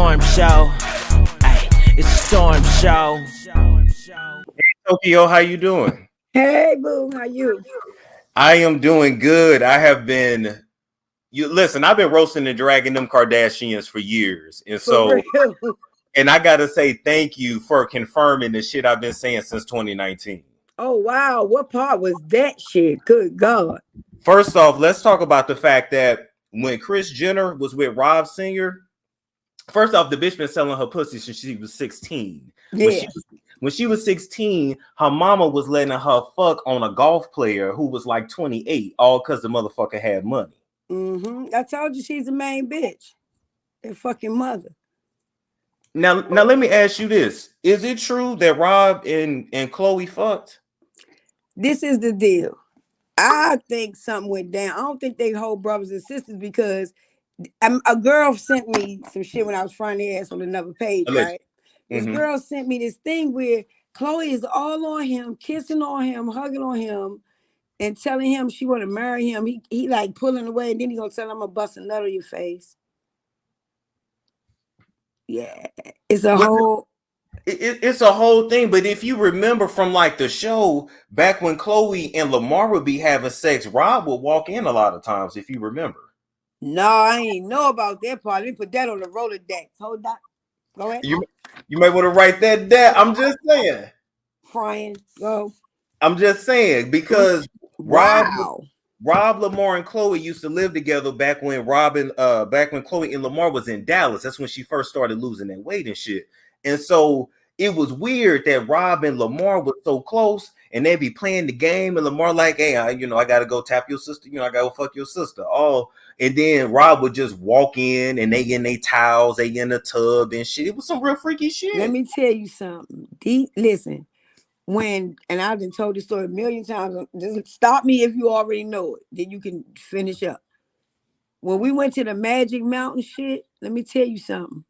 storm show. Ay, it's a storm show. Hey, Tokyo, how you doing? Hey, boo, how you? I am doing good. I have been. Listen, I've been roasting and dragging them Kardashians for years, and For real? and I gotta say thank you for confirming the shit I've been saying since 2019. Oh wow, what part was that shit? Good God. First off, let's talk about the fact that when Kris Jenner was with Rob Singer, first off, the bitch been selling her pussy since she was 16. Yeah. When she was 16, her mama was letting her fuck on a golf player who was like 28, all because the motherfucker had money. I told you she's the main bitch. Their fucking mother. Now let me ask you this. Is it true that Rob and Chloe fucked? This is the deal. I think something went down. I don't think they whole brothers and sisters because a girl sent me some shit when I was frying their ass on another page, right? This girl sent me this thing where Chloe is all on him, kissing on him, hugging on him, and telling him she want to marry him. He like pulling away, and then he gonna tell him I'm gonna bust a nut on your face. Yeah, it's a whole. It's a whole thing. But if you remember from like the show back when Chloe and Lamar would be having sex, Rob would walk in a lot of times. If you remember. No, I ain't know about that part. Let me put that on the Rolodex. Hold on. Go ahead. You may want to write that down. I'm just saying. Frying. Go. I'm just saying because Wow. Rob, Lamar, and Chloe used to live together back when Chloe and Lamar was in Dallas. That's when she first started losing that weight and shit. And so it was weird that Rob and Lamar were so close, and they'd be playing the game, and Lamar like, hey, I gotta go tap your sister, I gotta go fuck your sister. Oh, and then Rob would just walk in, and they in their towels, they in the tub and shit. It was some real freaky shit. Let me tell you something. Listen. And I've been told this story a million times. Just stop me if you already know it. Then you can finish up. When we went to the Magic Mountain shit, let me tell you something.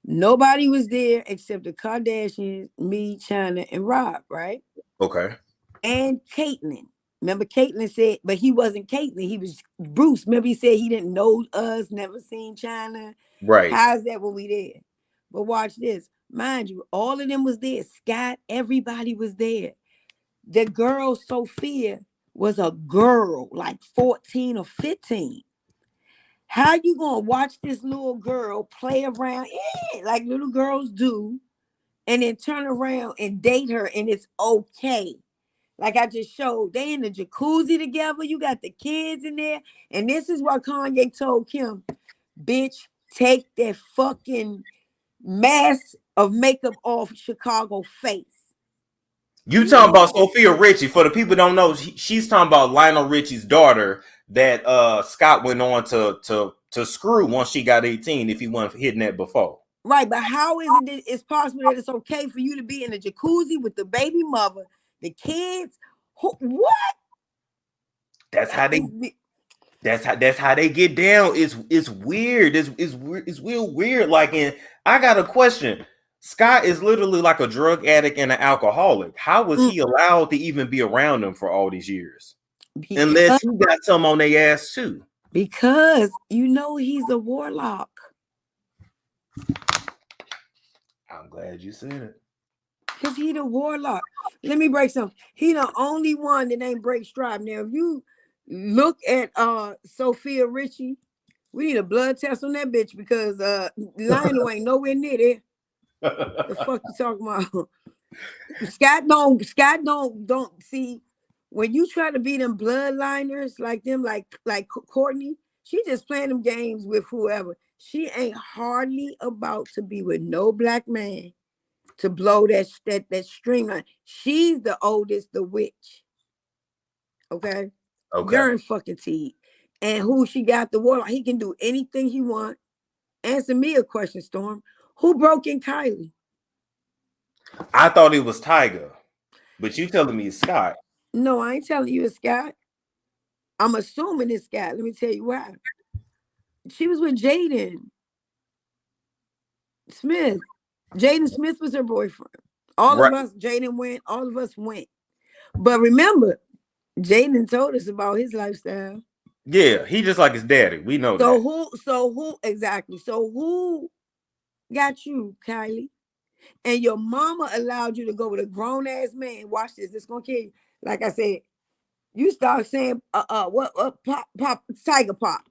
Nobody was there except the Kardashians, me, China, and Rob, right? Okay. And Caitlyn. Remember Caitlyn said, but he wasn't Caitlyn. He was Bruce. Remember he said he didn't know us, never seen China. Right. How's that when we there? But watch this. Mind you, all of them was there. Scott, everybody was there. The girl, Sophia, was a girl, like 14 or 15. How you gonna watch this little girl play around, like little girls do, and then turn around and date her, and it's okay? Like I just showed, they in the jacuzzi together. You got the kids in there. And this is what Kanye told Kim, bitch, take that fucking mask of makeup off Chicago face. You talking about Sophia Richie? For the people who don't know, she's talking about Lionel Richie's daughter that Scott went on to screw once she got 18 if he wasn't hitting that before. Right, but how is it that it's possible that it's okay for you to be in the jacuzzi with the baby mother, the kids? What? That's how they get down. It's weird. It's real weird. Like, and I got a question. Scott is literally like a drug addict and an alcoholic. How was he allowed to even be around them for all these years? Unless he got some on their ass too. Because he's a warlock. I'm glad you said it. Because he the warlock. Let me break something. He the only one that ain't break stride. Now, if you look at Sophia Richie, we need a blood test on that bitch because Lionel ain't nowhere near there. The fuck you talking about? Scott don't see when you try to be them bloodliners like them, like Courtney, she just playing them games with whoever. She ain't hardly about to be with no black man to blow that string line. She's the oldest, the witch. Okay. Darn fucking T. And who she got the warlock. He can do anything he want. Answer me a question, Storm. Who broke in Kylie? I thought it was Tyga, but you telling me it's Scott. No, I ain't telling you it's Scott. I'm assuming it's Scott. Let me tell you why. She was with Jaden Smith. Jaden Smith was her boyfriend. All of us, Jaden went. All of us went. But remember, Jaden told us about his lifestyle. Yeah, he just like his daddy. We know that. So who exactly? So who got you, Kylie. And your mama allowed you to go with a grown-ass man. Watch this. It's gonna kill you. Like I said, you start saying, what, pop, Tiger Pop.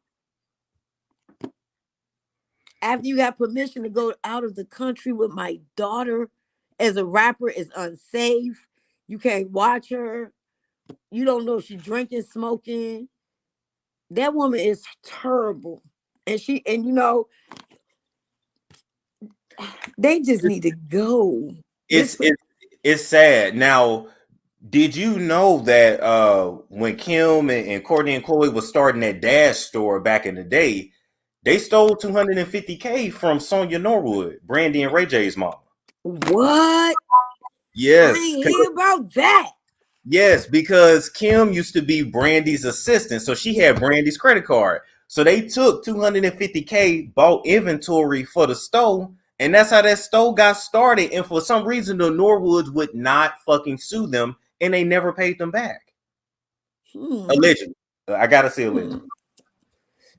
After you got permission to go out of the country with my daughter as a rapper is unsafe. You can't watch her. You don't know if she's drinking, smoking. That woman is terrible. And you know, they just need to go. It's sad. Now, did you know that when Kim and Courtney and Chloe was starting that Dash store back in the day, they stole $250K from Sonya Norwood, Brandy and Ray J's mom? What? Yes. I ain't hear about that. Yes, because Kim used to be Brandy's assistant, so she had Brandy's credit card. So they took $250K, bought inventory for the store, and that's how that store got started. And for some reason, the Norwoods would not fucking sue them, and they never paid them back. Allegedly. I gotta say allegedly.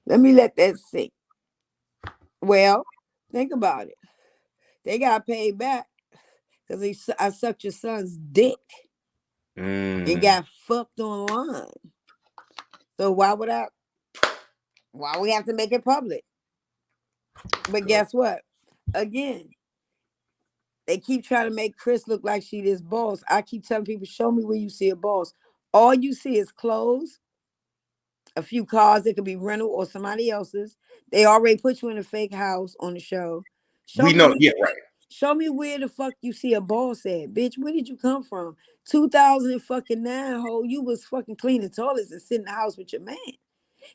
Let me let that sink. Well, think about it. They got paid back because I sucked your son's dick and got fucked online. So why we have to make it public? But guess what? Again, they keep trying to make Chris look like she this boss. I keep telling people, show me where you see a boss. All you see is clothes, a few cars that could be rental or somebody else's. They already put you in a fake house on the show. Right. Show me where the fuck you see a boss at, bitch. Where did you come from? 2009, ho. You was fucking cleaning toilets and sitting in the house with your man.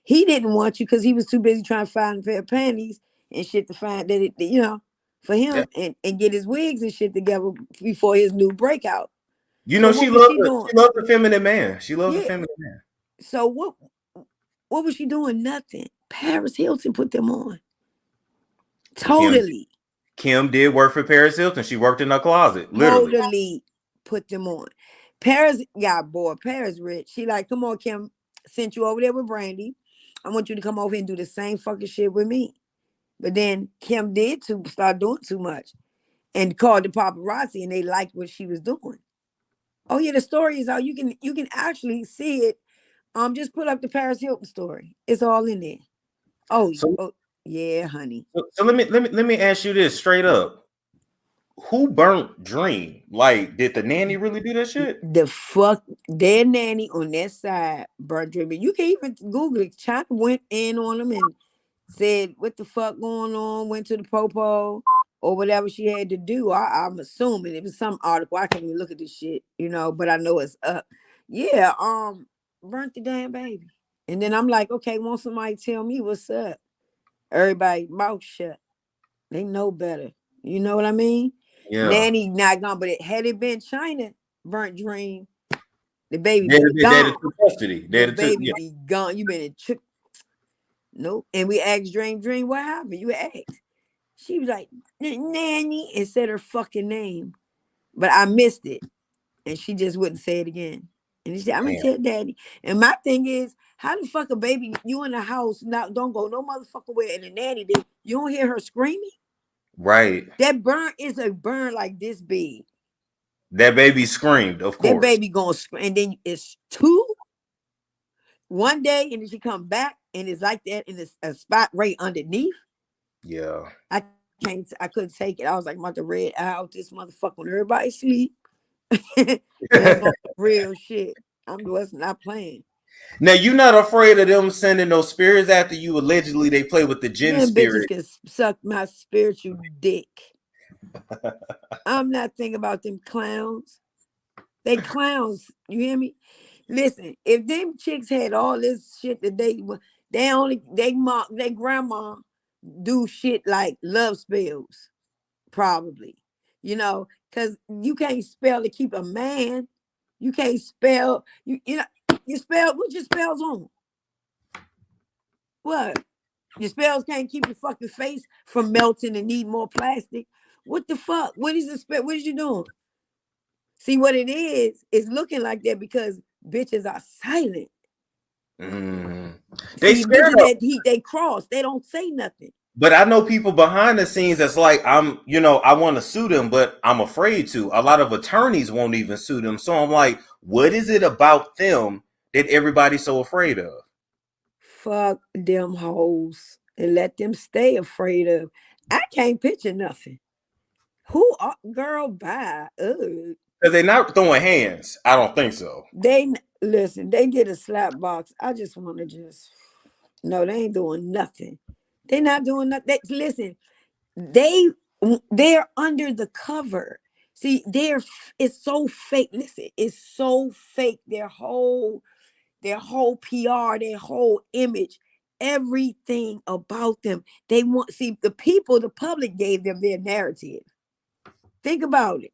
He didn't want you because he was too busy trying to find a pair of panties and shit to find that it, you know, for him and get his wigs and shit together before his new breakout. You know, she loved the feminine man. She loved the feminine man. So what was she doing? Nothing. Paris Hilton put them on. Totally. Kim did work for Paris Hilton. She worked in her closet. Literally. Totally put them on. Paris got bored. Paris rich. She like, come on, Kim. Sent you over there with Brandy. I want you to come over and do the same fucking shit with me. But then Kim did start doing too much and called the paparazzi and they liked what she was doing. Oh yeah, the story is out. You can actually see it. Just put up the Paris Hilton story. It's all in there. Oh yeah, honey. So let me ask you this straight up. Who burnt Dream? Like, did the nanny really do that shit? Their nanny on that side burnt Dream. You can even Google it. China went in on them and said, what the fuck going on? Went to the popo or whatever she had to do. I'm assuming it was some article. I can't even look at this shit, you know, but I know it's up. Yeah, burnt the damn baby. And then I'm like, okay, won't somebody tell me what's up? Everybody mouth shut. They know better. You know what I mean? Yeah. Nanny not gone, but had it been China burnt Dream, the baby be gone. The baby be gone. You been in trick. Nope. And we asked Dream, what happened? You asked. She was like, Nanny, and said her fucking name. But I missed it. And she just wouldn't say it again. And she said, I'm going to tell Daddy. And my thing is, how the fuck a baby, you in the house, don't go no motherfucker where, and the nanny did. You don't hear her screaming? Right. That burn is a burn like this big. That baby screamed, of course. That baby going to scream. And then it's two. One day, and then she come back, and it's like that, and it's a spot right underneath. Yeah. I couldn't take it. I was like, I'm about to red out this motherfucker when everybody sleep. That's real shit. I'm not playing. Now, you're not afraid of them sending those spirits after you? Allegedly, they play with the jinn spirit. Bitches can suck my spiritual dick. I'm not thinking about them clowns. They clowns. You hear me? Listen, if them chicks had all this shit that they grandma do shit like love spells, probably, you know, because you can't spell to keep a man. You can't spell, you know, you spell, what your spells on? What? Your spells can't keep your fucking face from melting and need more plastic. What the fuck? What is the spell? What is you doing? See, what it is looking like that because bitches are silent. They See, bitches they cross. They don't say nothing. But I know people behind the scenes that's like, I'm, you know, I want to sue them, but I'm afraid to. A lot of attorneys won't even sue them. So I'm like, what is it about them that everybody's so afraid of? Fuck them hoes and let them stay afraid of. I can't picture nothing. Who are, girl, bye. Ugh. Because they're not throwing hands. I don't think so. They listen, they get a slap box. I just want to no, they ain't doing nothing. They're not doing nothing. Listen, they're under the cover. See, it's so fake. Listen, it's so fake. Their whole PR, their whole image, everything about them. They want, see, the public gave them their narrative. Think about it.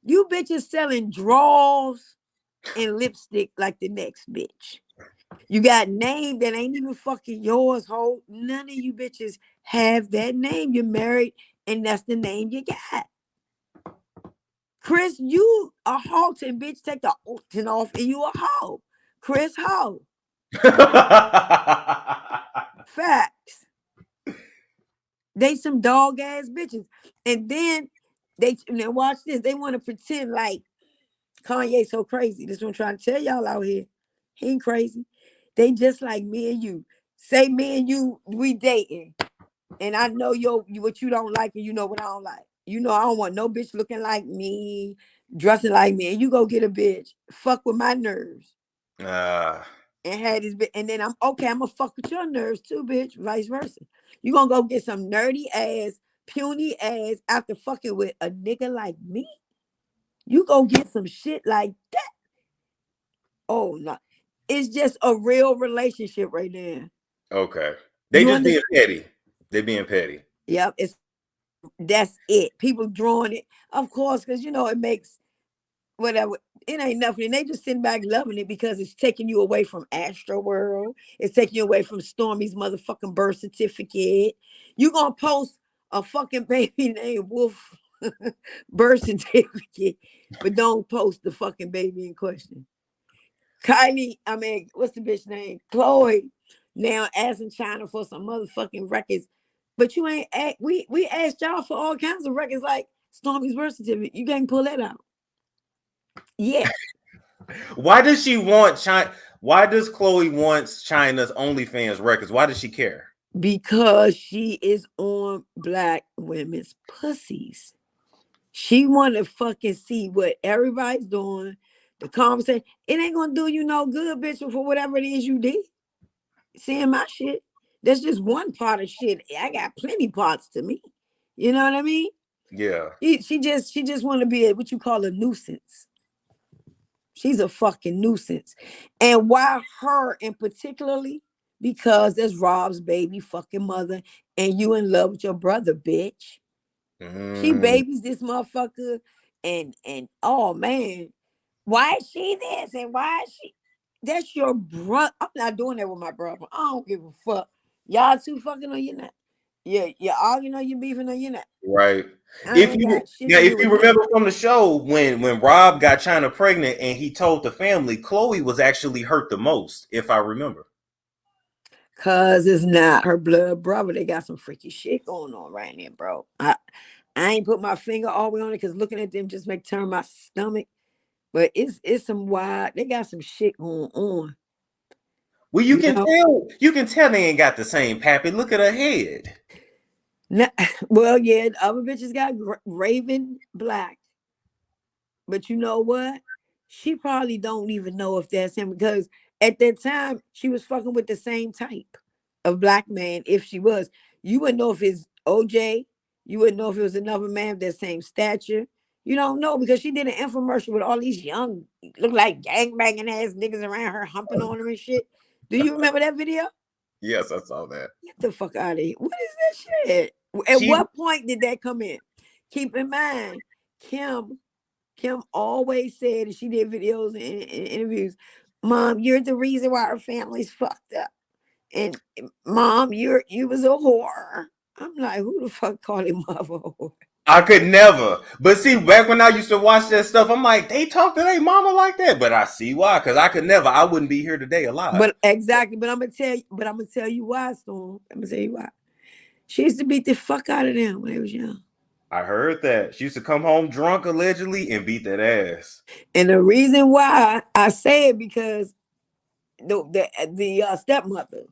You bitches selling drawers and lipstick like the next bitch. You got name that ain't even fucking yours, ho. None of you bitches have that name. You're married, and that's the name you got. Chris, you a Halton, bitch. Take the Halton off, and you a hoe. Chris Ho. Facts. They some dog ass bitches. And then now watch this. They want to pretend like Kanye so crazy. This is what I'm trying to tell y'all out here. He ain't crazy. They just like me and you. Say me and you, we dating. And I know what you don't like, and you know what I don't like. You know I don't want no bitch looking like me, dressing like me. And you go get a bitch. Fuck with my nerves. And had this bitch, and then I'm gonna fuck with your nerves too, bitch. Vice versa. You gonna go get some nerdy ass, puny ass after fucking with a nigga like me? You go get some shit like that. Oh no. It's just a real relationship right now. Okay. They just being petty. They being petty. Yep. That's it. People drawing it, of course, because you know it makes whatever. It ain't nothing. They just sitting back loving it because it's taking you away from ASTROWORLD. It's taking you away from Stormy's motherfucking birth certificate. You gonna post a fucking baby named Wolf birth certificate, but don't post the fucking baby in question. What's the bitch name? Chloe now asking China for some motherfucking records. But you ain't we asked y'all for all kinds of records like Stormy's birth certificate. You can't pull that out. Yeah. Why does she want China? Why does Chloe wants China's OnlyFans records? Why does she care? Because she is on black women's pussies. She want to fucking see what everybody's doing. The conversation. It ain't gonna do you no good, bitch, for whatever it is you did. Seeing my shit. That's just one part of shit. I got plenty parts to me. You know what I mean? Yeah. She just want to be what you call a nuisance. She's a fucking nuisance. And why her in particularly? Because that's Rob's baby fucking mother, and you in love with your brother, bitch. She babies this motherfucker, and oh man, why is she this and why is she? That's your brother. I'm not doing that with my brother. I don't give a fuck. Y'all two fucking or you're not. Yeah, you're arguing or you beefing or you're not. Right. If you remember from the show when Rob got China pregnant and he told the family, Chloe was actually hurt the most, if I remember. Cause it's not her blood brother. They got some freaky shit going on right now, bro. I ain't put my finger all the way on it because looking at them just make turn my stomach. But it's some wild. They got some shit going on. Well, you can tell they ain't got the same pappy. Look at her head. Well, yeah, the other bitches got raven black. But you know what? She probably don't even know if that's him because at that time she was fucking with the same type of black man. If she was, you wouldn't know if it's OJ. You wouldn't know if it was another man of that same stature. You don't know because she did an infomercial with all these young, look like gangbanging ass niggas around her, humping on her and shit. Do you remember that video? Yes, I saw that. Get the fuck out of here. What is that shit? At what point did that come in? Keep in mind, Kim always said, and she did videos and interviews, Mom, you're the reason why our family's fucked up. And Mom, you was a whore. I'm like, who the fuck called him mother whore? I could never. But see, back when I used to watch that stuff, I'm like, they talk to their mama like that. But I see why, because I could never. I wouldn't be here today alive. But exactly. But I'm gonna tell you why, Storm. I'm gonna tell you why. She used to beat the fuck out of them when they was young. I heard that. She used to come home drunk allegedly and beat that ass. And the reason why I say it because the stepmother.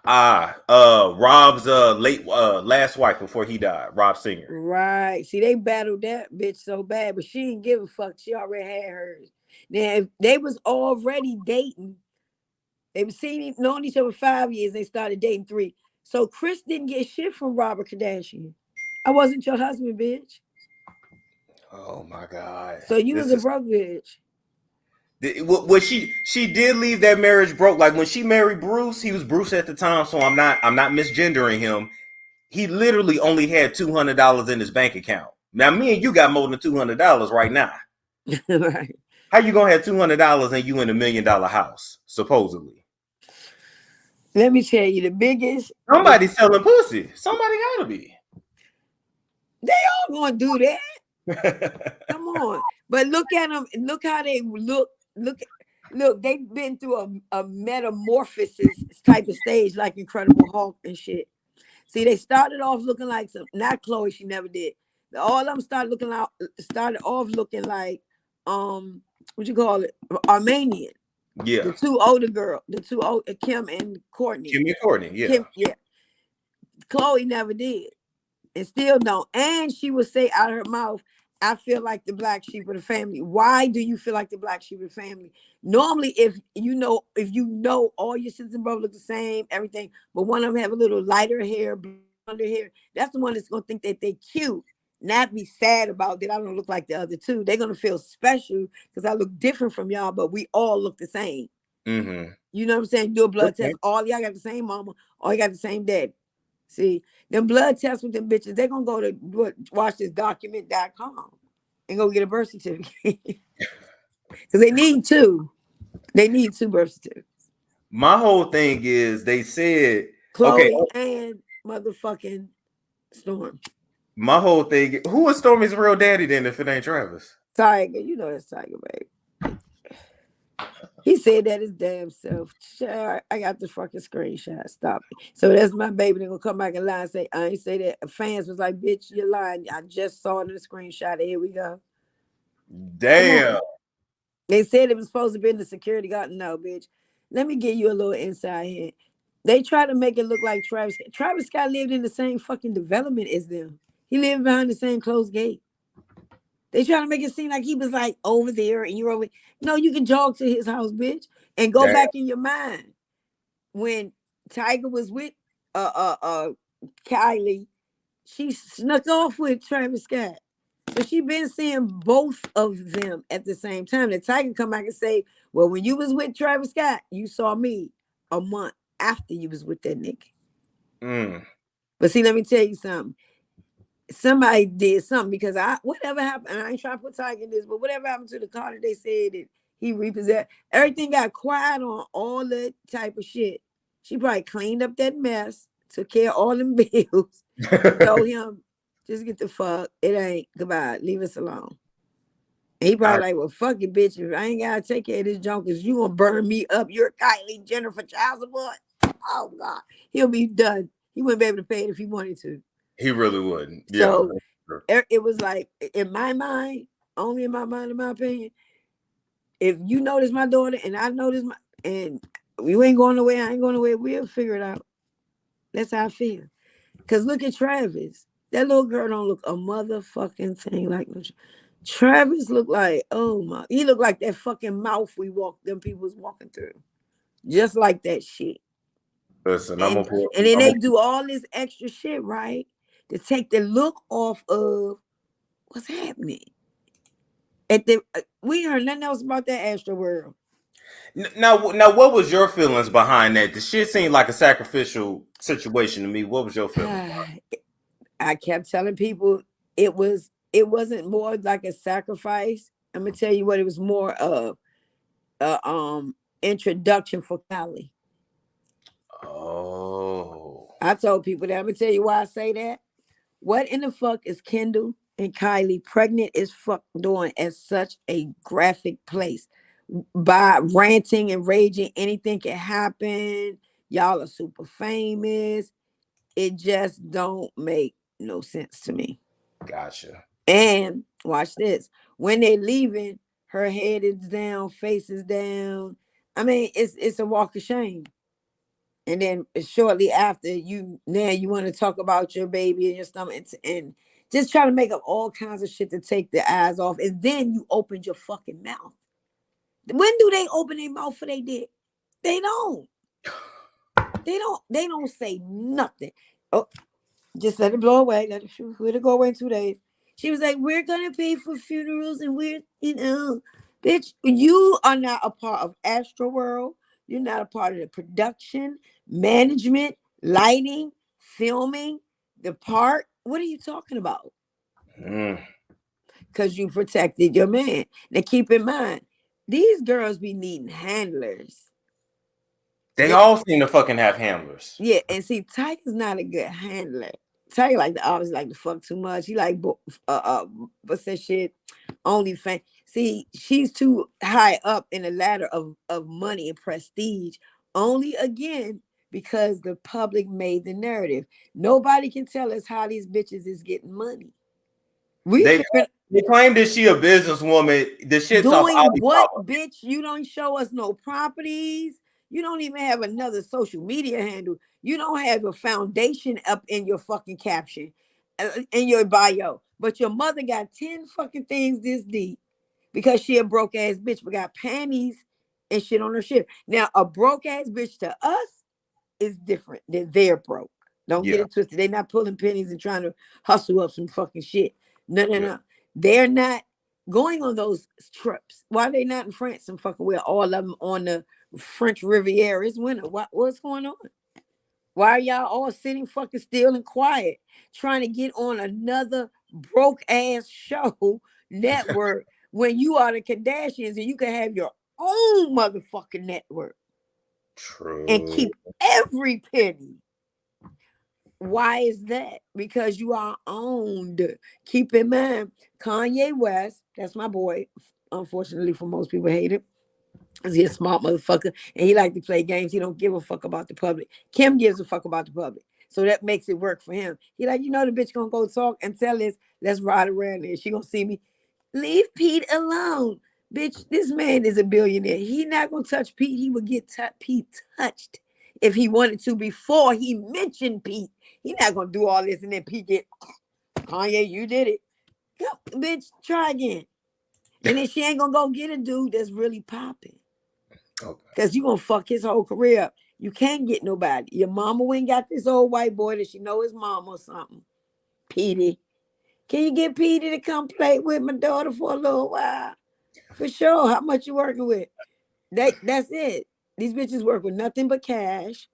Rob's last wife before he died, Rob Singer. Right. See, they battled that bitch so bad, but she didn't give a fuck. She already had hers. Now, if they was already dating, they were knowing each other 5 years, they started dating 3. So Chris didn't get shit from Robert Kardashian. I wasn't your husband, bitch. Oh my God. So you was a broke bitch. Well, she did leave that marriage broke. Like when she married Bruce, he was Bruce at the time, so I'm not misgendering him. He literally only had $200 in his bank account. Now me and you got more than $200 right now. Right. How you gonna have $200 and you in $1 million house, supposedly? Let me tell you, the biggest. Somebody's selling pussy. Somebody gotta be. They all gonna do that. Come on. But look at them. Look how they look. Look, they've been through a metamorphosis type of stage, like Incredible Hulk and shit. See, they started off looking like not Chloe, she never did. All of them started off looking like what you call it? Armenian. Yeah. The two older girls, Kim and Courtney. Kim and Courtney, yeah. Yeah. Chloe never did. And still don't. And she would say out of her mouth, I feel like the black sheep of the family. Why do you feel like the black sheep of the family? Normally, if you know all your sisters and brothers look the same, everything, but one of them have a little lighter hair, blonder hair, that's the one that's gonna think that they're cute, not be sad about that I don't look like the other two. They're gonna feel special because I look different from y'all, but we all look the same. Mm-hmm. You know what I'm saying? Do a blood test. All y'all got the same mama, all you got the same daddy. See, them blood tests with them bitches, they're going to go to watchthisdocument.com and go get a birth certificate. Because they need 2. They need 2 birth certificates. My whole thing is they said, Chloe and motherfucking Storm. My whole thing, who is Stormy's real daddy then if it ain't Travis? Tiger, you know that's Tiger, babe. He said that his damn self. I got the fucking screenshot. Stop it. So that's my baby. They're gonna come back and lie and say, I ain't say that. Fans was like, bitch, you're lying. I just saw it in the screenshot. Here we go. Damn. They said it was supposed to be in the security guard. No, bitch. Let me give you a little insight here. They try to make it look like Travis. Travis Scott lived in the same fucking development as them. He lived behind the same closed gate. They try to make it seem like he was like over there and you're over. No, you can jog to his house, bitch, and go back in your mind. When Tiger was with Kylie, she snuck off with Travis Scott. So she been seeing both of them at the same time. The Tiger come back and say, well, when you was with Travis Scott, you saw me a month after you was with that nigga. But see, let me tell you something. Somebody did something because whatever happened, I ain't trying to put Tiger in this, but whatever happened to the Carter, they said that he repossessed. Everything got quiet on all that type of shit. She probably cleaned up that mess, took care of all them bills, told him, just get the fuck. It ain't. Goodbye. Leave us alone. And he probably like, well, fuck it, bitch. If I ain't got to take care of this junk, because you going to burn me up. You're Kylie Jenner for child support. Oh, God. He'll be done. He wouldn't be able to pay it if he wanted to. He really wouldn't. Yeah. So it was like, in my mind, only in my mind, in my opinion, if you notice my daughter and I notice and you ain't going nowhere, I ain't going nowhere, we'll figure it out. That's how I feel. Because look at Travis. That little girl don't look a motherfucking thing like Travis looked like, he looked like that fucking mouth them people was walking through. Just like that shit. Listen, and then they do all this extra shit, right? To take the look off of what's happening. We heard nothing else about that ASTROWORLD. Now, what was your feelings behind that? The shit seemed like a sacrificial situation to me. What was your feelings? I kept telling people it wasn't more like a sacrifice. I'm gonna tell you what it was more of introduction for Kylie. Oh. I told people that. I'm gonna tell you why I say that. What in the fuck is Kendall and Kylie pregnant as fuck doing at such a graphic place? By ranting and raging, anything can happen. Y'all are super famous. It just don't make no sense to me. Gotcha. And watch this. When they leaving, her head is down, face is down. I mean, it's a walk of shame. And then shortly after, you want to talk about your baby and your stomach and just try to make up all kinds of shit to take the eyes off. And then you opened your fucking mouth. When do they open their mouth for their dick? They don't. They don't say nothing. Oh, just let it blow away. Let it go away in 2 days. She was like, we're gonna pay for funerals and we're, bitch, you are not a part of ASTROWORLD. You're not a part of the production, management, lighting, filming, the part. What are you talking about? Because you protected your man. Now keep in mind, these girls be needing handlers. They all seem to fucking have handlers. Yeah, and see, Tiger's not a good handler. Tiger always like to fuck too much. He like what's that shit? OnlyFans. See, she's too high up in the ladder of money and prestige. Only again because the public made the narrative. Nobody can tell us how these bitches is getting money. They claim that she a businesswoman. The shit's doing off what, bitch? You don't show us no properties. You don't even have another social media handle. You don't have a foundation up in your fucking caption, in your bio. But your mother got 10 fucking things this deep because she a broke ass bitch, but got panties and shit on her shit. Now, a broke ass bitch to us is different than they're broke. Don't get it twisted. They're not pulling pennies and trying to hustle up some fucking shit. No. They're not going on those trips. Why are they not in France and fucking where all of them on the French Riviera? It's winter. What's going on? Why are y'all all sitting fucking still and quiet trying to get on another broke ass show network when you are the Kardashians and you can have your own motherfucking network? True. And keep every penny. Why is that? Because you are owned. Keep in mind, Kanye West, that's my boy. Unfortunately, for most people, hate him. Because he's a smart motherfucker and he like to play games. He don't give a fuck about the public. Kim gives a fuck about the public. So that makes it work for him. He like, the bitch gonna go talk and tell us, let's ride around there. She gonna see me. Leave Pete alone. Bitch, this man is a billionaire. He not gonna touch Pete. He would get Pete touched if he wanted to before he mentioned Pete. He not gonna do all this and then Pete get, Kanye, you did it. Go, bitch, try again. And then she ain't gonna go get a dude that's really popping. Because you gonna fuck his whole career up. You can't get nobody. Your mama ain't got this old white boy that she know his mom or something. Petey. Can you get Petey to come play with my daughter for a little while? For sure. How much you working with? That's it. These bitches work with nothing but cash.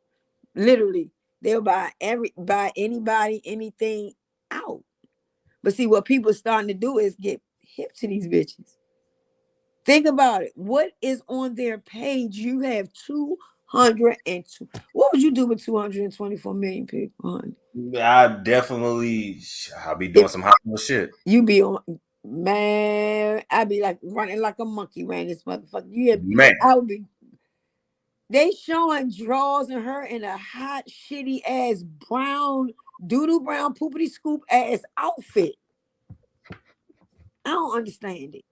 Literally. They'll buy anybody, anything out. But see, what people are starting to do is get hip to these bitches. Think about it. What is on their page? You have 202. What would you do with 224 million people? I'll be doing some hot shit. You be on, man. I'd be like running like a monkey around this motherfucker. Man. I would be. They showing draws of her in a hot, shitty ass brown, doodle brown, poopity scoop ass outfit. I don't understand it.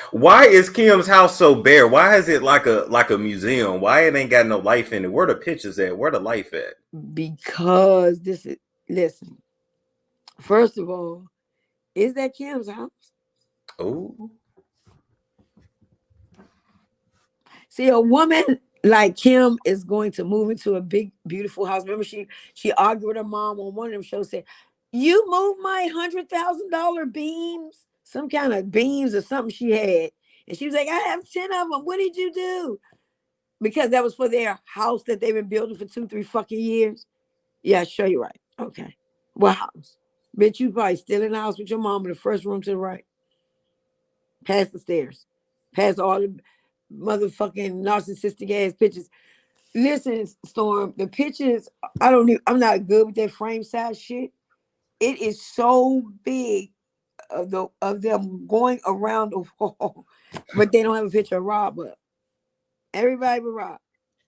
Why is Kim's house so bare? Why is it like a museum? Why it ain't got no life in it? Where the pictures at? Where the life at? Because listen. First of all, is that Kim's house? Oh. See, a woman like Kim is going to move into a big, beautiful house. Remember, she argued with her mom on one of them shows, said, you moved my $100,000 beams, some kind of beams or something she had. And she was like, I have 10 of them. What did you do? Because that was for their house that they've been building for 2-3 fucking years. Yeah, sure, you're right. Okay. What house? Bitch, you probably still in the house with your mom in the first room to the right. Past the stairs. Past all the motherfucking narcissistic ass pictures. Listen, Storm, the pictures, I'm not good with that frame size shit. It is so big of them going around the wall, but they don't have a picture of Rob up. Everybody but Rob.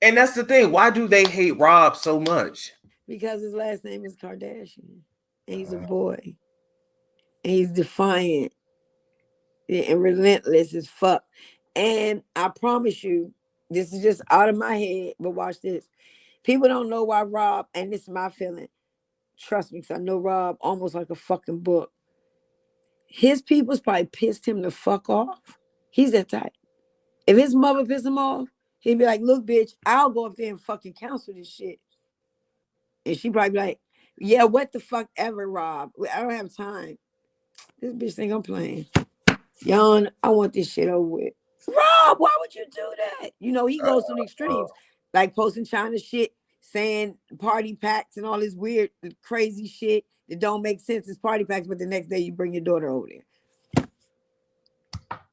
And that's the thing. Why do they hate Rob so much? Because his last name is Kardashian. And he's a boy. And he's defiant and relentless as fuck. And I promise you, this is just out of my head, but watch this. People don't know why Rob, and this is my feeling. Trust me, because I know Rob almost like a fucking book. His people's probably pissed him the fuck off. He's that type. If his mother pissed him off, he'd be like, look, bitch, I'll go up there and fucking counsel this shit. And she'd probably be like, yeah, what the fuck ever, Rob. I don't have time. This bitch think I'm playing. Yon, I want this shit over with. Rob, why would you do that? You know, he goes to the extremes, like posting China shit, saying party packs and all this weird, crazy shit that don't make sense as party packs, but the next day you bring your daughter over there.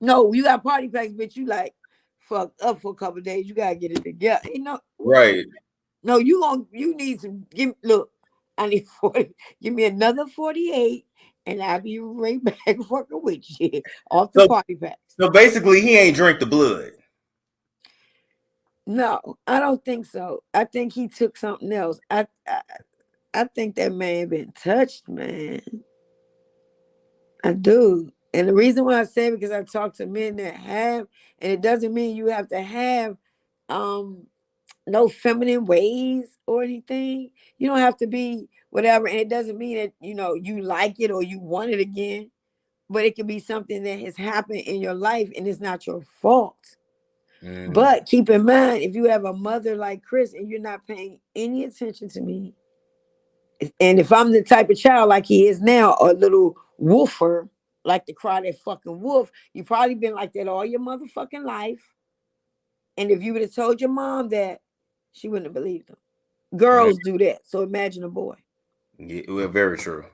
No, you got party packs, bitch. You like fucked up for a couple of days. You gotta get it together. You know, Right. No, you need some. Look, I need 40. Give me another 48, and I'll be right back fucking with you off the party packs. So basically, he ain't drink the blood. No, I don't think so. I think he took something else. I think that man been touched, man. I do. And the reason why I say it, because I talk to men that have, and it doesn't mean you have to have no feminine ways or anything. You don't have to be whatever. And it doesn't mean that, you know, you like it or you want it again. But it could be something that has happened in your life and it's not your fault. But keep in mind, if you have a mother like Chris and you're not paying any attention to me, and if I'm the type of child like he is now, a little woofer, like to cry that fucking wolf, you probably been like that all your motherfucking life. And if you would have told your mom that, she wouldn't have believed him. Girls do that. So imagine a boy. Yeah, well, very true.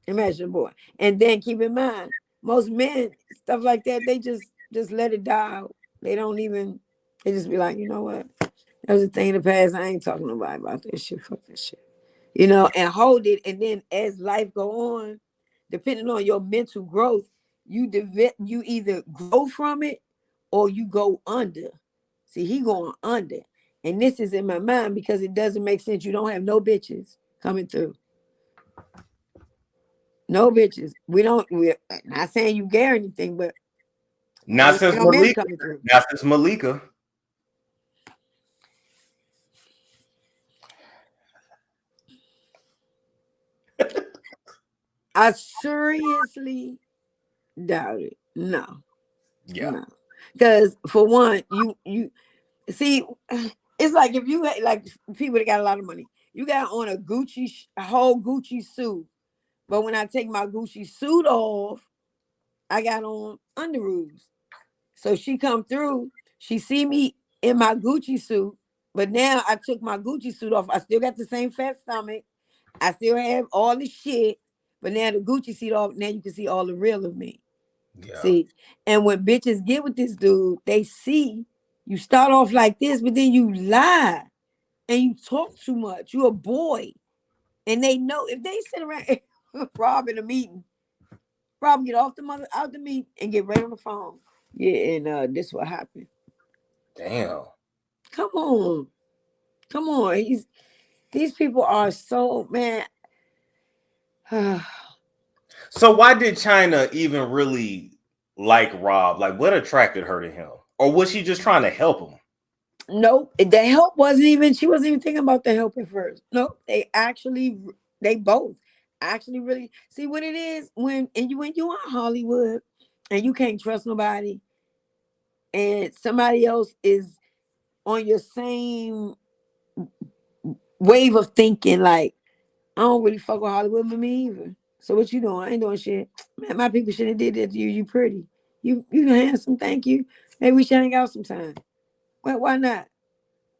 Imagine a boy. And then keep in mind, most men, stuff like that, they just let it die out. They don't even, they just be like, you know what? That was a thing in the past. I ain't talking to nobody about this shit. Fuck this shit. You know, and hold it. And then as life go on, depending on your mental growth, you either grow from it or you go under. See, he going under. And this is in my mind because it doesn't make sense. You don't have no bitches coming through. No bitches. We're not saying you gay or anything, but not since Malika. Not since Malika. I seriously doubt it. No. Yeah. No. Because for one, you see, it's like if you like people that got a lot of money, you got on a whole Gucci suit. But when I take my Gucci suit off, I got on underoos. So she come through, she see me in my Gucci suit, but now I took my Gucci suit off. I still got the same fat stomach. I still have all the shit, but now the Gucci suit off, now you can see all the real of me. Yeah. See, and when bitches get with this dude, they see you start off like this, but then you lie and you talk too much. You're a boy. And they know if they sit around Rob in a meeting, Rob get out the meeting and get right on the phone. Yeah, and this what happened. Damn. Come on. These people are so, man. So why did China even really like Rob? Like, what attracted her to him? Or was she just trying to help him? Nope. The help she wasn't even thinking about the help at first. Nope. They both actually really see what it is when you are Hollywood and you can't trust nobody and somebody else is on your same wave of thinking, like, I don't really fuck with Hollywood with me either. So what you doing? I ain't doing shit. Man, my people shouldn't have did that to you. You pretty. You handsome, thank you. Maybe we should hang out sometime. Well, why not?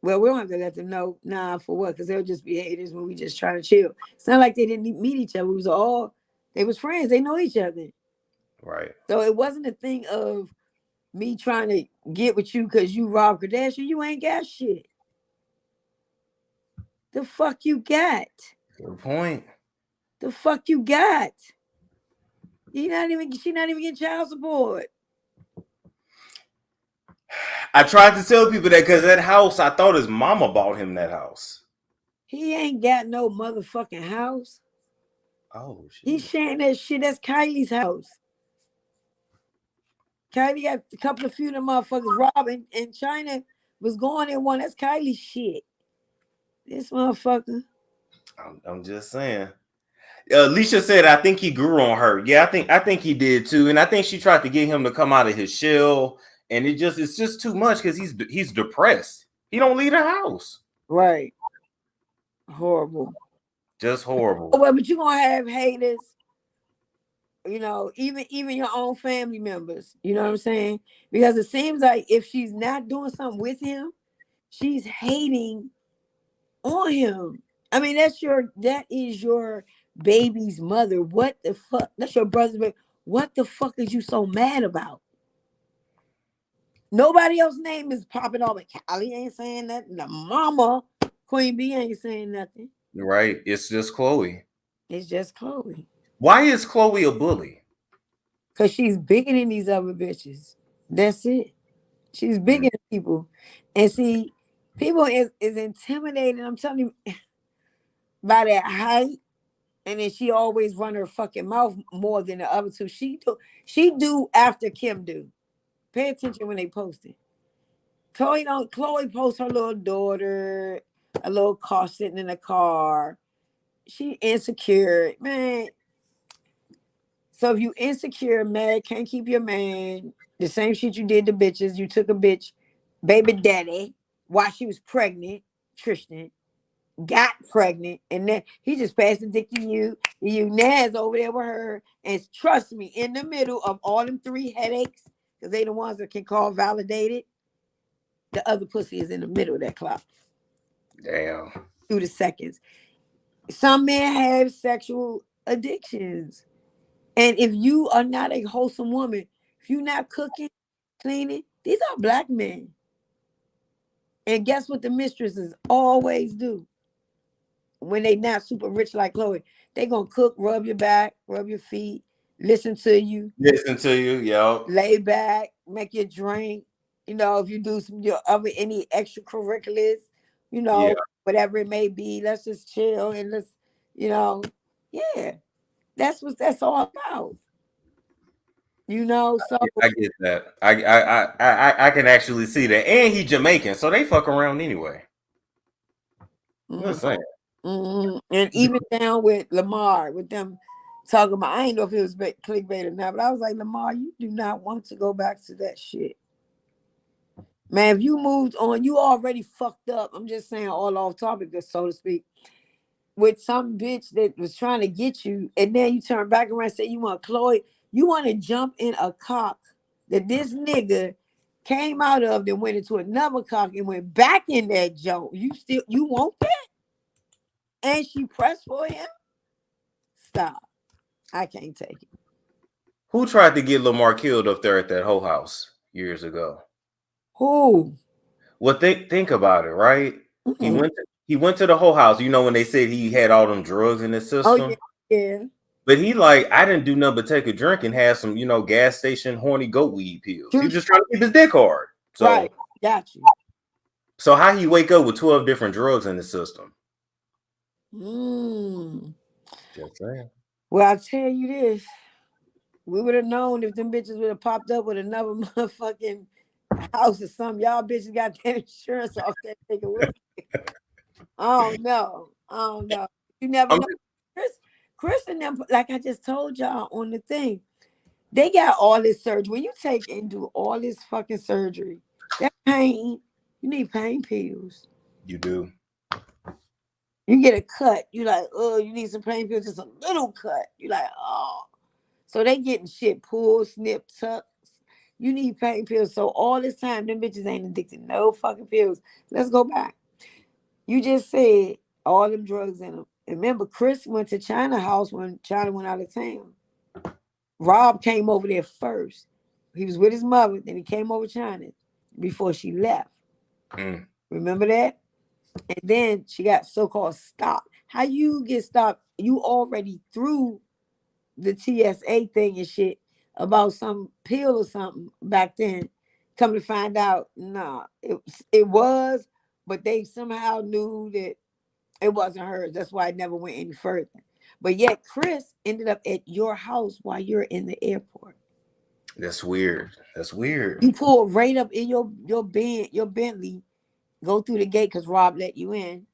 Well, we don't have to let them know, nah, for what? Because they'll just be haters when we just try to chill. It's not like they didn't meet each other. They was friends. They know each other. Right. So it wasn't a thing of me trying to get with you because you Rob Kardashian. You ain't got shit. The fuck you got? Good point. The fuck you got? She not even getting child support. I tried to tell people that because that house, I thought his mama bought him that house. He ain't got no motherfucking house. Oh shit. He's sharing that shit. That's Kylie's house. Kylie got a couple of few of them motherfuckers. Rob in China was going in one. That's Kylie's shit. This motherfucker. I'm just saying. Alicia said, "I think he grew on her." Yeah, I think he did too, and I think she tried to get him to come out of his shell, and it's just too much because he's depressed. He don't leave the house. Right. Horrible. Just horrible. Well, but you're gonna have haters. You know, even your own family members. You know what I'm saying? Because it seems like if she's not doing something with him, she's hating on him. I mean, that is your baby's mother. What the fuck? That's your brother's baby. What the fuck is you so mad about? Nobody else's name is popping off. Callie ain't saying nothing. The mama, Queen B, ain't saying nothing. Right. It's just Chloe. It's just Chloe. Why is Chloe a bully? Because she's bigger than these other bitches. That's it. She's bigger than people. And see, people is intimidated. I'm telling you, by that height. And then she always run her fucking mouth more than the other two. She do after Kim do. Pay attention when they post it. Chloe posts her little daughter, a little car sitting in the car. She insecure, man. So if you insecure, mad, can't keep your man, the same shit you did to bitches. You took a bitch, baby daddy, while she was pregnant, Tristan, got pregnant, and then he just passed the dick to you. You Naz over there with her, and trust me, in the middle of all them 3 headaches, because they the ones that can call validated, the other pussy is in the middle of that clock. Damn. Through the seconds. Some men have sexual addictions. And if you are not a wholesome woman, if you're not cooking, cleaning, these are black men. And guess what the mistresses always do? When they not super rich like Chloe, they gonna cook, rub your back, rub your feet, listen to you, yeah. Lay back, make your drink. You know, if you do any extracurriculars, you know, whatever it may be, let's just chill and let's, you know, yeah, that's what that's all about. You know, so I get that. I can actually see that, and he Jamaican, so they fuck around anyway. Just saying. And even down with Lamar, with them talking about, I ain't know if it was clickbait or not, but I was like, Lamar, you do not want to go back to that shit. Man, if you moved on, you already fucked up. I'm just saying, all off topic, so to speak, with some bitch that was trying to get you, and then you turn back around and say you want Chloe, you want to jump in a cock that this nigga came out of, then went into another cock and went back in that joke. You want that? And she pressed for him? Stop. I can't take it. Who tried to get Lamar killed up there at that whole house years ago? Who? Well, think about it, right? He went to the whole house. You know, when they said he had all them drugs in his system. Oh yeah. But he like, I didn't do nothing but take a drink and have some, you know, gas station horny goat weed pills. He was just trying to keep his dick hard. So, right, got you. So how he wake up with 12 different drugs in the system? Just saying. Well, I'll tell you this. We would have known if them bitches would have popped up with another motherfucking house or something. Y'all bitches got that insurance off that nigga with you. I don't know. You never know. Chris and them, like I just told y'all on the thing, they got all this surgery. When you take and do all this fucking surgery, that pain, you need pain pills. You do. You get a cut, you like, oh, you need some pain pills, just a little cut. You like, oh. So they getting shit pulled, snipped, tucked. You need pain pills. So all this time, them bitches ain't addicted. No fucking pills. Let's go back. You just said all them drugs in them. Remember, Chris went to China house when China went out of town. Rob came over there first. He was with his mother, then he came over China before she left. Remember that? And then she got so-called stopped. How you get stopped? You already threw the TSA thing and shit about some pill or something back then. Come to find out, nah, it was, but they somehow knew that It wasn't hers. That's why it never went any further. But yet Chris ended up at your house while you're in the airport. That's weird. That's weird. You pulled right up in your Bentley, go through the gate because Rob let you in,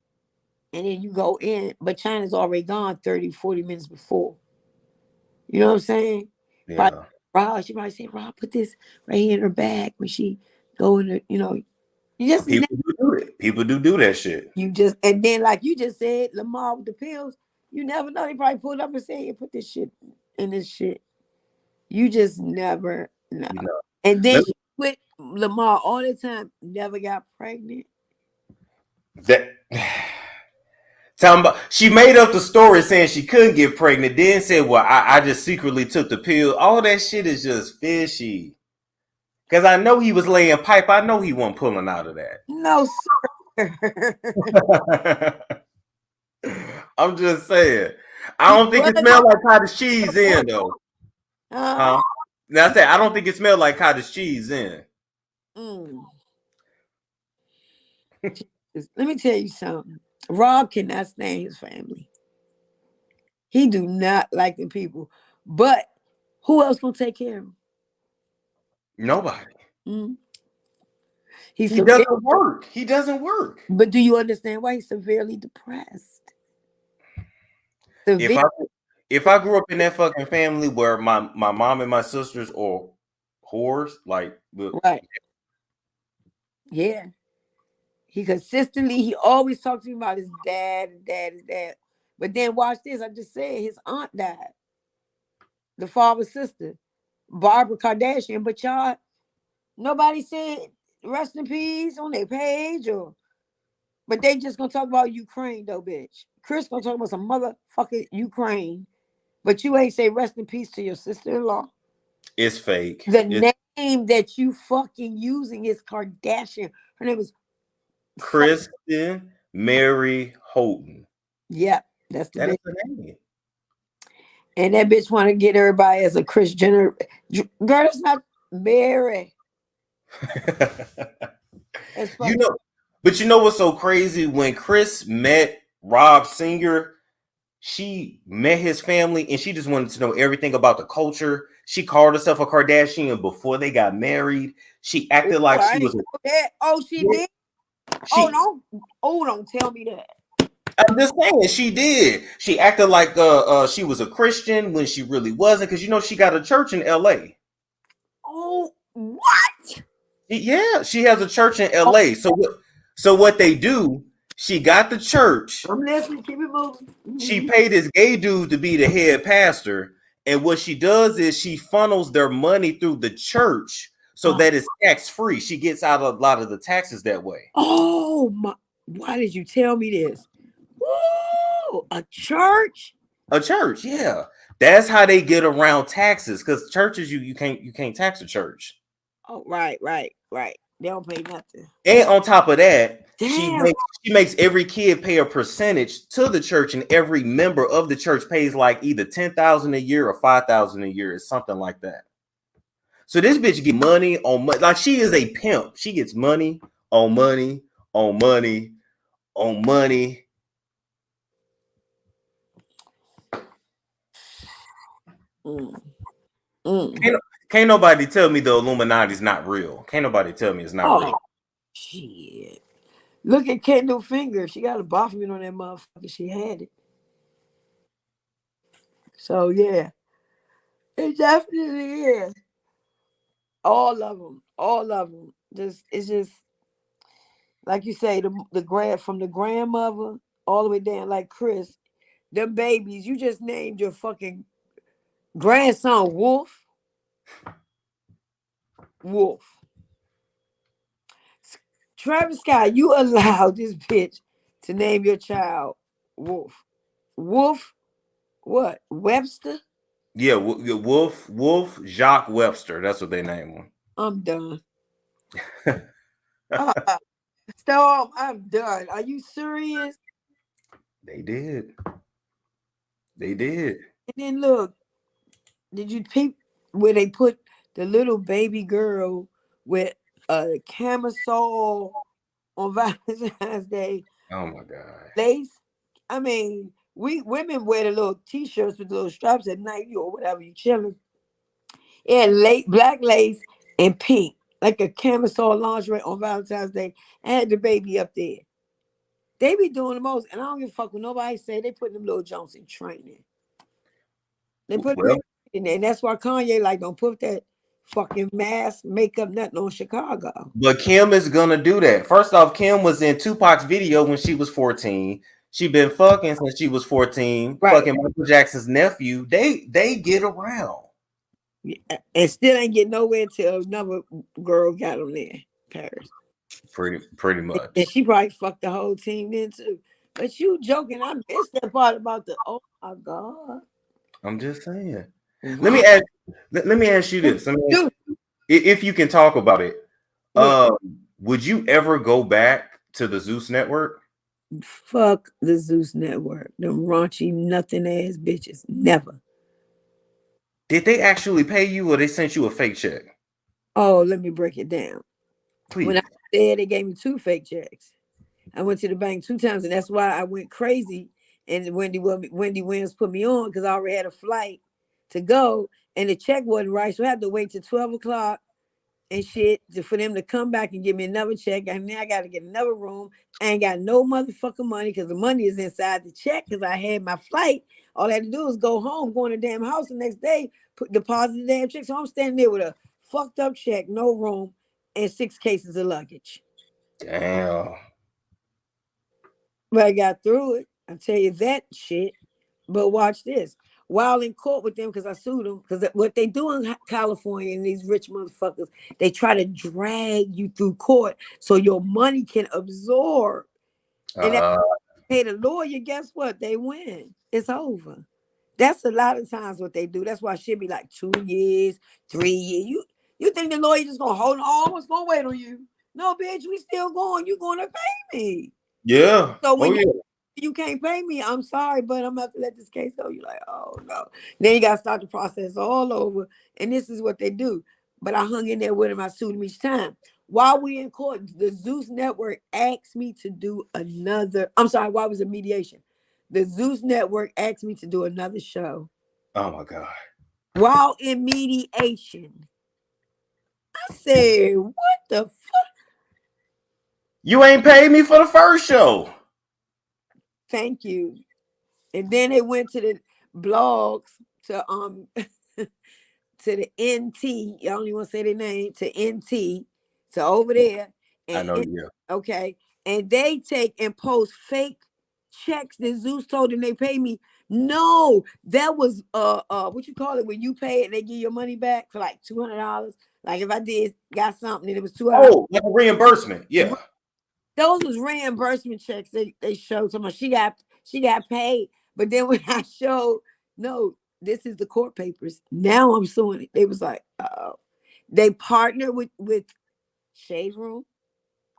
and then you go in, but China's already gone 30, 40 minutes before. You know what I'm saying? Yeah. Rob, she might say, Rob, put this right here in her bag when she go in the, you just People do it. People do that shit. And then like you just said, Lamar with the pills, you never know. They probably pulled up and said, hey, put this shit in this shit. You just never know. And then she with Lamar all the time, never got pregnant. She made up the story saying she couldn't get pregnant, then said, well, I just secretly took the pill. All that shit is just fishy. Because I know he was laying pipe. I know he wasn't pulling out of that. No, sir. I'm just saying. I don't think it smelled like cottage cheese in, though. Now I said, I don't think it smelled like cottage cheese in. Let me tell you something. Rob cannot stand his family. He do not like the people. But who else gonna take care of him? Nobody. He doesn't work. He doesn't work. But do you understand why he's severely depressed? If I grew up in that fucking family where my mom and my sisters are whores, like right. Yeah. He always talks to me about his dad. But then watch this. I just said his aunt died. The father's sister, Barbara Kardashian. But y'all, nobody said rest in peace on their page but they just gonna talk about Ukraine though, bitch. Chris gonna talk about some motherfucking Ukraine. But you ain't say rest in peace to your sister-in-law. It's fake. The name that you fucking using is Kardashian. Her name is Kristen Mary Houghton. Yeah, that's the bitch. Her name. And that bitch want to get everybody as a Kris Jenner. Girl, it's not Mary. But you know what's so crazy? When Chris met Rob Sr., she met his family and she just wanted to know everything about the culture. She called herself a Kardashian before they got married. She acted like she was. She did. Don't tell me that. I'm just saying she did. She acted like she was a Christian when she really wasn't, because she got a church in LA. Oh, what? Yeah, she has a church in LA. So what they do? She got the church. I'm listening. Keep it moving. She paid this gay dude to be the head pastor. And what she does is she funnels their money through the church so that it's tax-free. She gets out a lot of the taxes that way. Oh, my. Why did you tell me this? Woo! A church? A church, yeah. That's how they get around taxes, because churches, you can't tax a church. Oh, right. They don't pay nothing. And on top of that, she makes every kid pay a percentage to the church, and every member of the church pays like either $10,000 a year or $5,000 a year, or something like that. So this bitch get money on money. Like, she is a pimp. She gets money on money on money on money. Can't nobody tell me the Illuminati's not real. Can't nobody tell me it's not real. Shit. Look at Kendall Finger. She got a Bosman on that motherfucker. She had it. So, yeah. It definitely is. All of them. It's just, like you say, from the grandmother all the way down, like Chris, them babies, you just named your fucking grandson Wolf. Travis Scott, you allowed this bitch to name your child Wolf. What? Webster? Yeah, Wolf Jacques Webster. That's what they name him. I'm done. Storm, I'm done. Are you serious? They did. And then look, did you peep where they put the little baby girl with a camisole on Valentine's Day? Oh my God. Lace? I mean, we women wear the little t-shirts with the little straps at night, or whatever, you chilling. Yeah, black lace and pink, like a camisole lingerie on Valentine's Day. I had the baby up there. They be doing the most, and I don't give a fuck what nobody say. They put them little Jones in training. They put them in there, and that's why Kanye like don't put that fucking mask, makeup, nothing on Chicago. But Kim is gonna do that. First off, Kim was in Tupac's video when she was 14. She been fucking since she was 14. Right. Fucking Michael Jackson's nephew. They get around. Yeah, and still ain't get nowhere until another girl got on there, Paris. Pretty much. And she probably fucked the whole team then too. But you joking, I missed that part about the oh my God. I'm just saying. Wow. Let me ask you this. I mean, if you can talk about it, would you ever go back to the ZEUS network? Fuck the ZEUS network. Them raunchy, nothing ass bitches. Never. Did they actually pay you, or they sent you a fake check? Oh, let me break it down. Please. When I was there, they gave me 2 fake checks. I went to the bank 2 times, and that's why I went crazy. And Wendy Williams put me on because I already had a flight to go, and the check wasn't right, so I had to wait till 12 o'clock and shit for them to come back and give me another check. And then I got to get another room. I ain't got no motherfucking money because the money is inside the check because I had my flight. All I had to do was go home, go in the damn house the next day, deposit the damn check. So I'm standing there with a fucked up check, no room, and 6 cases of luggage. Damn. But I got through it. I'll tell you that shit. But watch this. While in court with them, because I sued them, because what they do in California, and these rich motherfuckers, they try to drag you through court so your money can absorb. And if they pay the lawyer, guess what? They win. It's over. That's a lot of times what they do. That's why it should be like 2 years, 3 years. You think the lawyer just gonna hold on? What's gonna wait on you? No, bitch, we still going. You gonna pay me? Yeah. So when you can't pay me, I'm sorry, but I'm gonna have to let this case go. You're like, oh no. Then you gotta start the process all over. And this is what they do. But I hung in there with him. I sued him each time. While we in court, the ZEUS network asked me to do another. I'm sorry, why was it mediation? The ZEUS network asked me to do another show. Oh my God. While in mediation. I said, what the fuck? You ain't paid me for the first show. Thank you. And then they went to the blogs to to the NT. I don't even want to say their name, to NT, to over there. And, I know, yeah. Okay. And they take and post fake checks that ZEUS told them they pay me. No, that was what you call it when you pay it and they give your money back for like $200. Like if I got something and it was $200. Oh, like a reimbursement. Yeah. Those was reimbursement checks they showed someone. She got paid. But then when I showed, no, this is the court papers. Now I'm suing it. They was like, oh. They partnered with Shade Room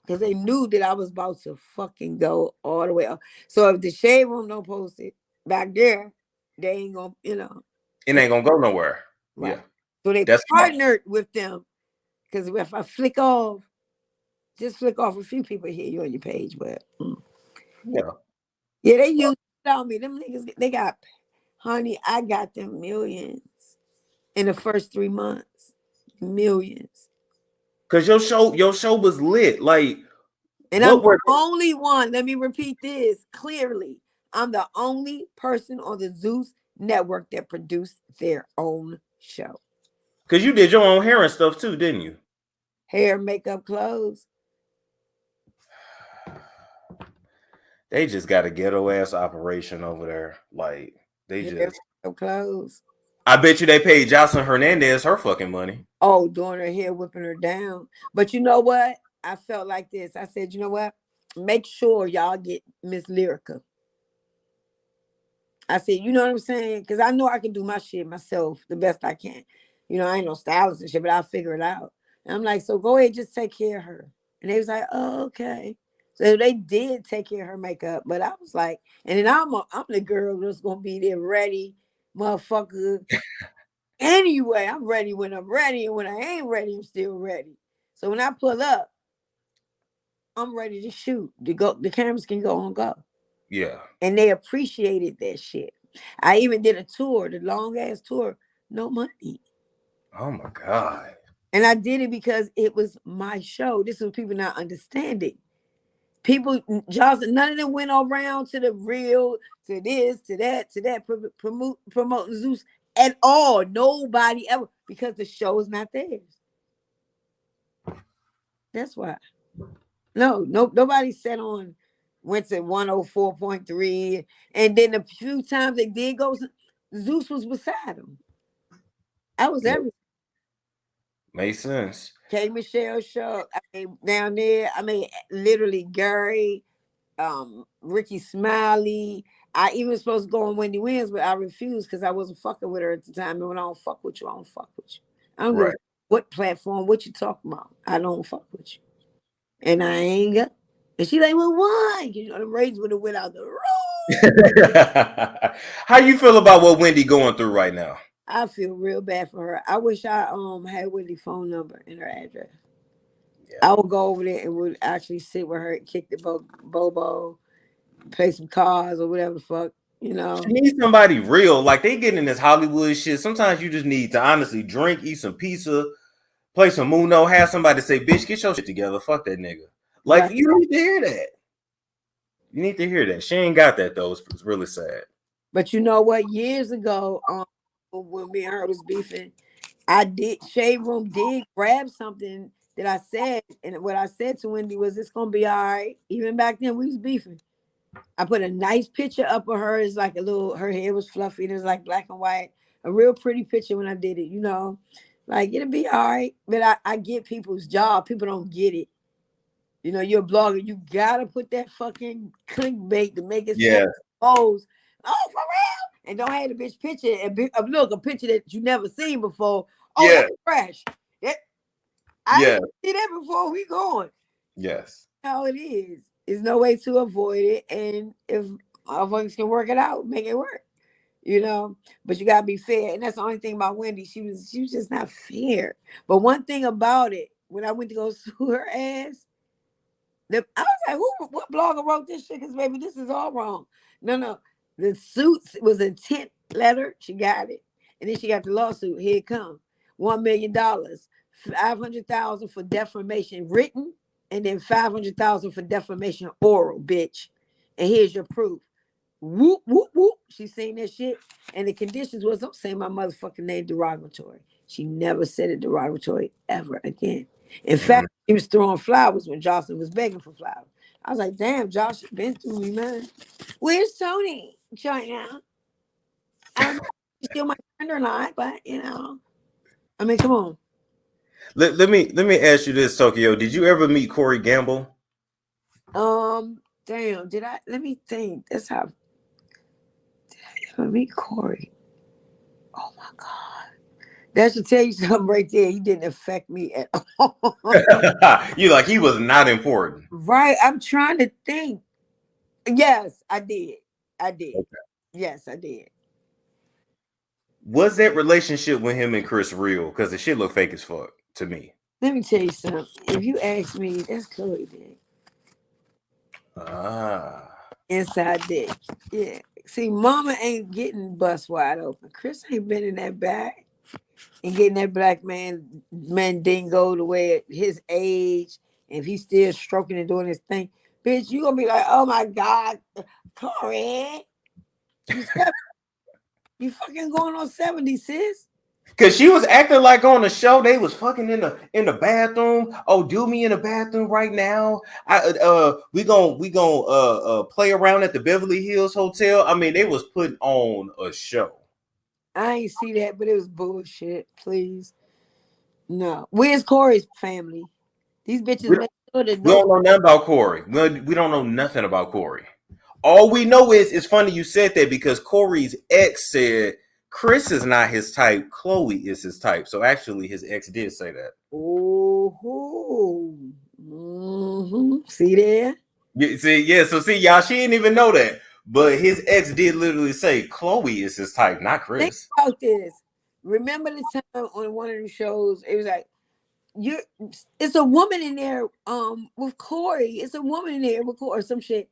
because they knew that I was about to fucking go all the way up. So if the Shade Room don't post it back there, they ain't gonna, It ain't gonna go nowhere. Right. Yeah. So they partnered with them. Because if I flick off, just flick off a few people here, you on your page, but yeah, they use it on me. Them niggas, they got, honey, I got them millions in the first 3 months, millions. Cause your show was lit, like, and I'm the only one. Let me repeat this clearly. I'm the only person on the ZEUS network that produced their own show. Cause you did your own hair and stuff too, didn't you? Hair, makeup, clothes. They just got a ghetto ass operation over there. Like they just clothes. I bet you they paid Jocelyn Hernandez her fucking money. Oh, doing her hair, whipping her down. But you know what? I felt like this. I said, you know what? Make sure y'all get Miss Lyrica. I said, you know what I'm saying? Because I know I can do my shit myself the best I can. I ain't no stylist and shit, but I'll figure it out. And I'm like, so go ahead, just take care of her. And they was like, oh, okay. So they did take care of her makeup, but I was like, and then I'm the girl that's gonna be there ready, motherfucker. Anyway, I'm ready when I'm ready, and when I ain't ready, I'm still ready. So when I pull up, I'm ready to shoot. The cameras can go on go. Yeah. And they appreciated that shit. I even did a tour, the long ass tour, no money. Oh my God. And I did it because it was my show. This is what people not understanding. People, Johnson, none of them went around to the real, to this, to that, promoting Zeus at all. Nobody ever, because the show is not theirs. That's why. No, nobody sat on, went to 104.3. And then the few times they did go, Zeus was beside them. I was everything. Makes sense. K. Michelle show. I mean, down there, I mean, literally Gary, Ricky Smiley. I even was supposed to go on Wendy Williams, but I refused because I wasn't fucking with her at the time. And when I don't fuck with you, I don't fuck with you. I don't give a what platform, what you talking about. I don't fuck with you. And I ain't got. And she like, well, why? You know, the ratings would have went out the road. How you feel about what Wendy going through right now? I feel real bad for her. I wish I had Wendy's phone number and her address. Yeah. I would go over there and would actually sit with her, kick the bobo, play some cards or whatever the fuck, you know. You need somebody real. Like, they getting in this Hollywood shit. Sometimes you just need to honestly drink, eat some pizza, play some Muno, have somebody say, bitch, get your shit together. Fuck that nigga. Like, right. You need to hear that. You need to hear that. She ain't got that, though. It's really sad. But you know what? Years ago, when me and her was beefing, Shade Room did grab something that I said. And what I said to Wendy was, it's going to be all right. Even back then, we was beefing. I put a nice picture up of her. It's like her hair was fluffy. It was like black and white. A real pretty picture when I did it, you know. Like, it'll be all right. But I get people's job. People don't get it. You know, you're a blogger. You got to put that fucking clickbait to make it sound pose. Oh, for real? And don't have the bitch picture. Look, a picture that you never seen before. Oh, that's fresh. I didn't see that before. We going. Yes. How it is. There's no way to avoid it. And if motherfuckers can work it out, make it work. You know, but you gotta be fair. And that's the only thing about Wendy. She was just not fair. But one thing about it, when I went to go sue her ass, I was like, what blogger wrote this shit? Because baby, this is all wrong. No. The suit was a intent letter. She got it. And then she got the lawsuit. Here it comes. $1 million, $500,000 for defamation written, and then $500,000 for defamation oral, bitch. And here's your proof. Whoop, whoop, whoop. She seen that shit. And the conditions was, don't say my motherfucking name derogatory. She never said it derogatory ever again. In fact, he was throwing flowers when Jocelyn was begging for flowers. I was like, damn, Josh, you've been through me, man. Where's Toni right now? I don't know if she's still my friend or not, but you know. I mean, come on. Let me ask you this, Tokyo. Did you ever meet Corey Gamble? Damn, did I? Let me think. Did I ever meet Corey? Oh my God. That should tell you something right there. He didn't affect me at all. You like, he was not important. Right. I'm trying to think. Yes, I did. Okay. Yes, I did. Was that relationship with him and Chris real? Because the shit look fake as fuck to me. Let me tell you something. If you ask me, that's Chloe dick. Inside dick. Yeah. See, mama ain't getting bust wide open. Chris ain't been in that bag and getting that black mandingo the way at his age, and if he's still stroking and doing his thing, bitch, you gonna be like, oh my God, Corey. You fucking going on 70, sis. Cause she was acting like on the show they was fucking in the bathroom. Oh, do me in the bathroom right now. We gonna play around at the Beverly Hills Hotel. I mean, they was putting on a show. I ain't see that, but it was bullshit. Please, no. Where's Corey's family? These bitches. We don't know nothing about Corey. We don't know nothing about Corey. All we know is, it's funny you said that, because Corey's ex said Chris is not his type. Chloe is his type. So actually, his ex did say that. Oh, see there? So see, y'all, she didn't even know that. But his ex did literally say Chloe is his type, not Chris. Think about this. Remember the time on one of the shows, it was like, it's a woman in there with Corey. It's a woman in there with Corey or some shit.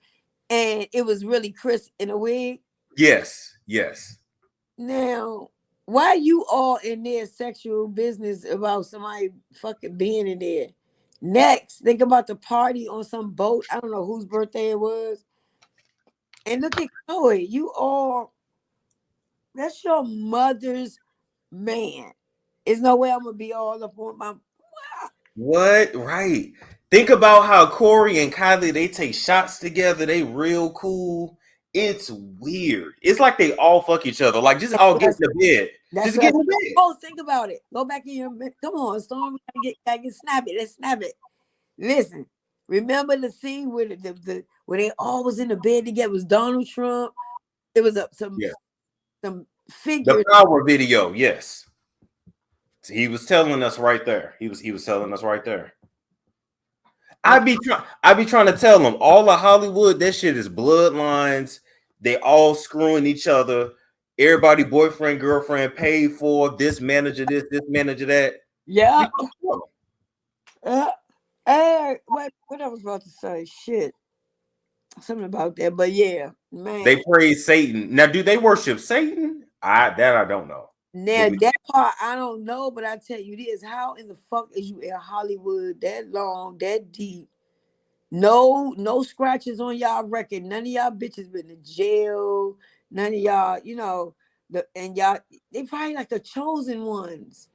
and it was really Chris in a wig. Yes, yes. Now, why you all in their sexual business about somebody fucking being in there? Next, think about the party on some boat. I don't know whose birthday it was. And look at Chloe. You all, that's your mother's man. There's no way I'm gonna be all up on my. What? Right. Think about how Corey and Kylie, they take shots together. They real cool. It's weird. It's like they all fuck each other. Like, just all get in the bed. That's Just get in the bed. Oh, think about it. Go back in your. Come on, Storm. Gotta get snap it. Let's snap it. Listen. Remember the scene where where they all was in the bed together? It was Donald Trump. It was some figures. The power video, yes. He was telling us right there. He was telling us right there. I be trying to tell them all of Hollywood, that shit is bloodlines. They all screwing each other. Everybody, boyfriend, girlfriend, paid for this manager, this manager, that. Yeah. What I was about to say, shit, something about that, but yeah, man. They praise Satan. Now, do they worship Satan? I don't know. Now that part I don't know, but I tell you this: how in the fuck is you in Hollywood that long, that deep? No scratches on y'all record. None of y'all bitches been in jail. None of y'all, y'all, they probably like the chosen ones,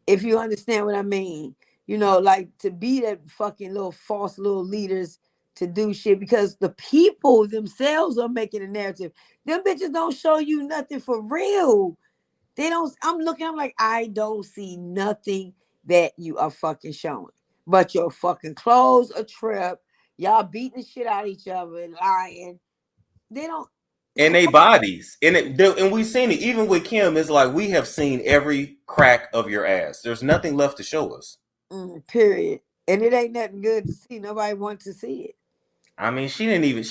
if you understand what I mean. Like to be that fucking little false little leaders to do shit because the people themselves are making a narrative. Them bitches don't show you nothing for real. They don't. I'm like, I don't see nothing that you are fucking showing. But your fucking clothes a trip. Y'all beating the shit out of each other and lying. They don't. And they bodies. And we've seen it. Even with Kim, it's like we have seen every crack of your ass. There's nothing left to show us. Period. And it ain't nothing good to see. Nobody wants to see it. I mean, she didn't even.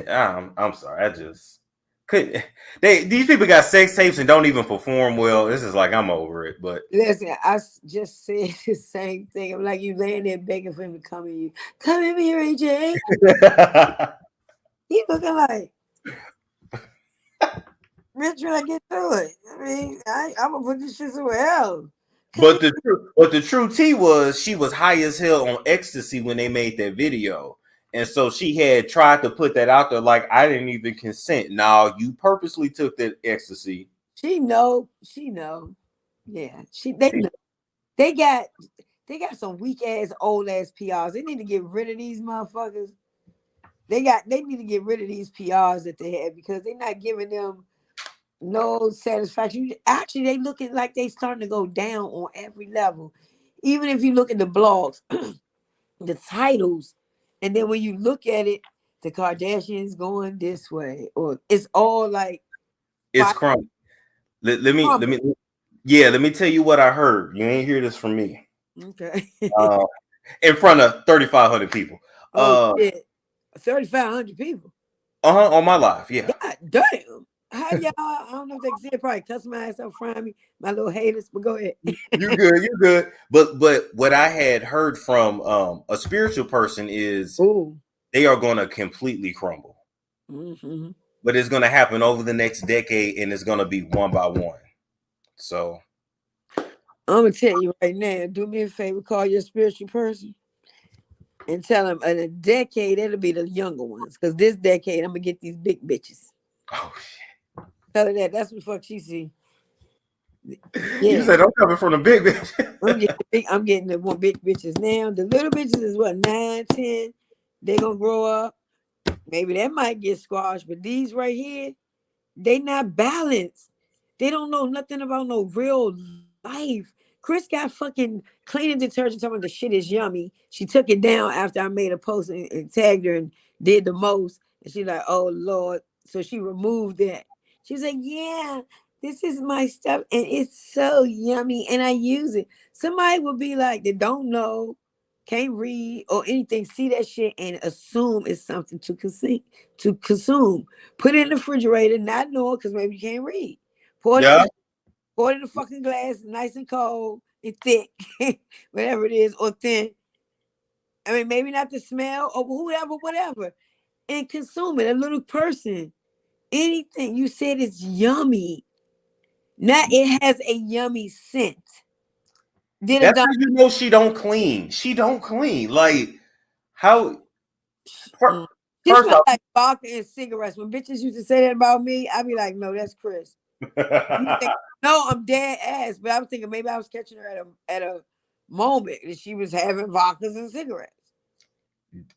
I'm sorry. I just could. These people got sex tapes and don't even perform well. This is like, I'm over it. But listen, I just said the same thing. I'm like, you laying there begging for him to come in. Come in here, AJ. He looking like. We're trying to get through it. I mean, I'm gonna put this shit somewhere else. But the true tea was she was high as hell on ecstasy when they made that video. And so she had tried to put that out there like, I didn't even consent. Now you purposely took that ecstasy. She know. Yeah. They know. They got some weak ass old ass PRs. They need to get rid of these motherfuckers. They need to get rid of these PRs that they have because they're not giving them no satisfaction. Actually, they looking like they starting to go down on every level. Even if you look at the blogs, the titles, and then when you look at it, the Kardashians going this way, or it's all like it's crummy. Let me tell you what I heard. You ain't hear this from me. Okay. In front of 3,500 people. Oh shit. 3,500 people. On my live, yeah. God damn. How y'all? I don't know if they can see it. Probably cuss my ass out, frying me, my little haters. But go ahead. You're good. But what I had heard from a spiritual person is they are going to completely crumble. Mm-hmm. But it's going to happen over the next decade, and it's going to be one by one. So I'm gonna tell you right now. Do me a favor. Call your spiritual person and tell them in a decade it'll be the younger ones. Because this decade I'm gonna get these big bitches. Oh shit. Tell her that. That's what the fuck she see. Yeah. You said I'm coming from the big bitch. I'm getting the one big bitches now. The little bitches is what, 9, 10. They gonna grow up. Maybe that might get squashed, but these right here, they not balanced. They don't know nothing about no real life. Chris got fucking cleaning detergent talking about the shit is yummy. She took it down after I made a post and tagged her and did the most. And she's like, oh Lord. So she removed that. She was like, yeah, this is my stuff and it's so yummy and I use it. Somebody would be like, they don't know, can't read or anything, see that shit and assume it's something to consume. Put it in the refrigerator, not know because maybe you can't read. Pour it in the fucking glass, nice and cold and thick, whatever it is, or thin. I mean, maybe not the smell or whatever. and consume it. A little person, anything you said is yummy. Now it has a yummy scent. Did a That's dog? how you know she don't clean. She don't clean. Like how? Mm. She First smell off, like vodka and cigarettes. When bitches used to say that about me, I'd be like, no, that's Chris. You think, no, I'm dead ass. But I was thinking maybe I was catching her at a moment that she was having vodkas and cigarettes.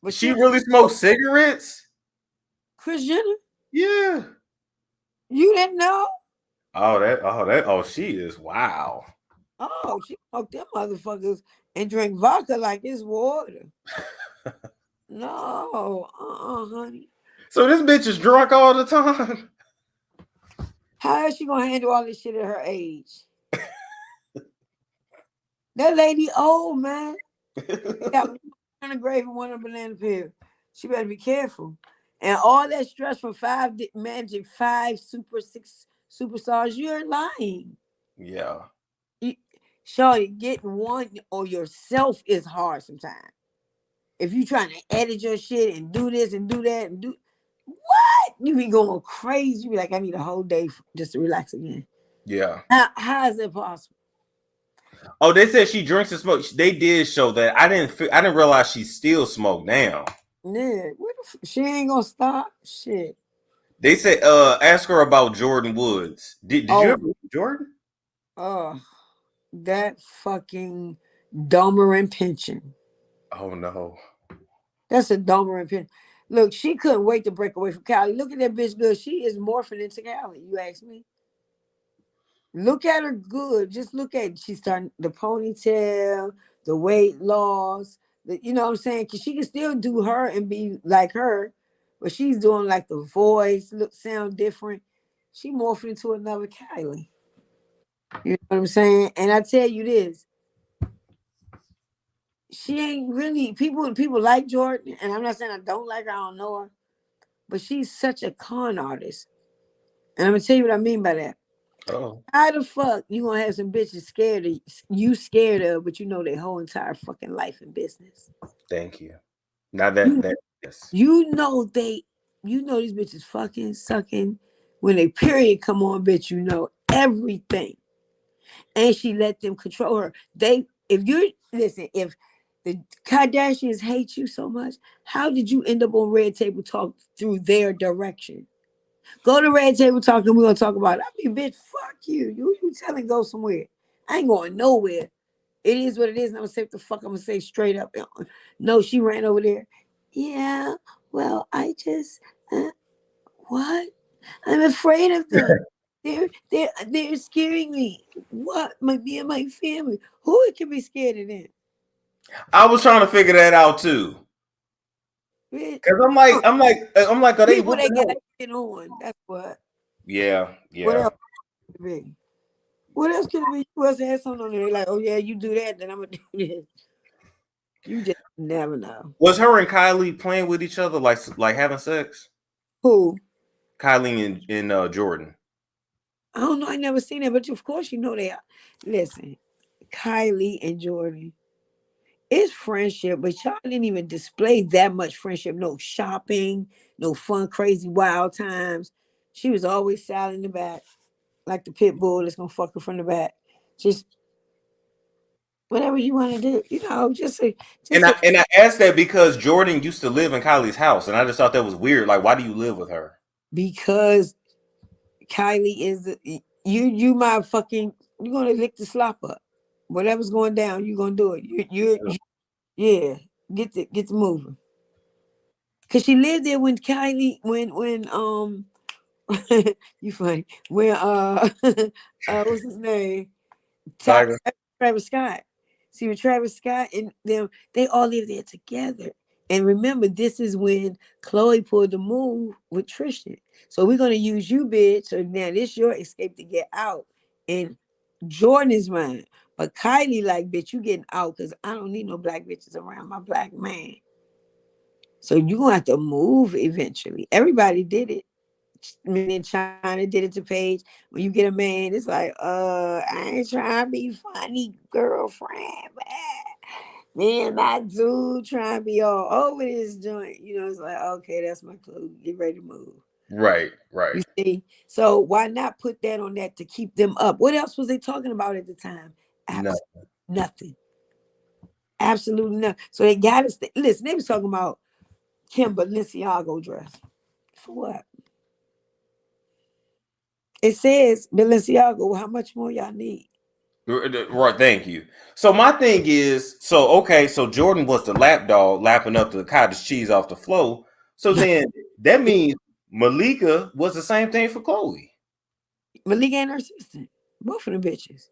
But she really smokes cigarettes. Kris Jenner, Yeah. you didn't know? Oh, she is wow. Oh, she smoked them motherfuckers and drink vodka like it's water. No, honey. So this bitch is drunk all the time. How is she gonna handle all this shit at her age? That lady old, man. Got one on the grave and one on a banana peel. She better be careful. And all that stress from managing 5 6 superstars, you're lying. Yeah. Shorty, getting one or yourself is hard sometimes. If you trying to edit your shit and do this and do that and do what? You be going crazy. You be like, I need a whole day just to relax again. Yeah. How is it possible? Oh, they said she drinks and smokes. They did show that. I didn't realize she still smoked now. Yeah, she ain't gonna stop. Shit. They said, ask her about Jordan Woods. Did you ever meet Jordan? Oh, that fucking Domer pension. Oh no. That's a Domer pension. Look, she couldn't wait to break away from Cali. Look at that bitch good. She is morphing into Cali. You ask me. Look at her good. Just look at it. She's starting the ponytail, the weight loss. You know what I'm saying? Because she can still do her and be like her, but she's doing like the voice, sound different. She morphing into another Kylie. You know what I'm saying? And I tell you this, she ain't really people like Jordan, and I'm not saying I don't like her, I don't know her, but she's such a con artist. And I'm gonna tell you what I mean by that. Oh. How the fuck you gonna have some bitches scared of, but you know their whole entire fucking life and business? Thank you. Now that yes. You know these bitches fucking sucking. When they period come on, bitch, you know everything. And she let them control her. If the Kardashians hate you so much, how did you end up on Red Table Talk through their direction? Go to Red Table Talk and we're gonna talk about it. I mean, bitch, fuck you. You telling go somewhere. I ain't going nowhere. It is what it is. And I'm gonna say what the fuck I'm gonna say straight up. No, she ran over there. Yeah, well, I just what? I'm afraid of them. They're scaring me. What? Me and my family. Who it can be scared of them? I was trying to figure that out too. Cause I'm like, are they People they whooping got her? it on. That's what. Yeah. What else could it be? What else could it be? You must have something on there. Like, oh yeah, you do that, then I'm gonna do this. You just never know. Was her and Kylie playing with each other, like having sex? Who? Kylie and Jordan. I don't know. I never seen it, but of course you know they are. Listen, Kylie and Jordan. It's friendship, but y'all didn't even display that much friendship. No shopping, no fun, crazy, wild times. She was always silent in the back, like the pit bull that's gonna fuck her from the back. Just whatever you want to do, And I asked that because Jordan used to live in Kylie's house, and I just thought that was weird. Like, why do you live with her? because Kylie is you my fucking you're gonna lick the slop up. Whatever's going down, you're gonna do it. Yeah, get the moving. Cause she lived there when Kylie you funny when what's his name? Tiger. Travis Scott. See, with Travis Scott and them, they all live there together. And remember, this is when Chloe pulled the move with Tristan. So we're gonna use you, bitch. So now this your escape to get out. And Jordan is mine. But Kylie, like, bitch, you getting out because I don't need no black bitches around my black man. So you're gonna have to move eventually. Everybody did it. Men in China did it to Paige. When you get a man, it's like, I ain't trying to be funny, girlfriend. Me and my dude trying to be all over this joint. You know, it's like, okay, that's my clue. Get ready to move. Right. You see? So why not put that on that to keep them up? What else was they talking about at the time? No. Nothing. Absolutely nothing. So they got us. Listen, they was talking about Kim Balenciaga dress. For what? It says Balenciaga. How much more y'all need? Right, thank you. So my thing is, so Jordan was the lap dog lapping up the cottage cheese off the floor. So then that means Malika was the same thing for Chloe. Malika and her assistant. Both of them bitches.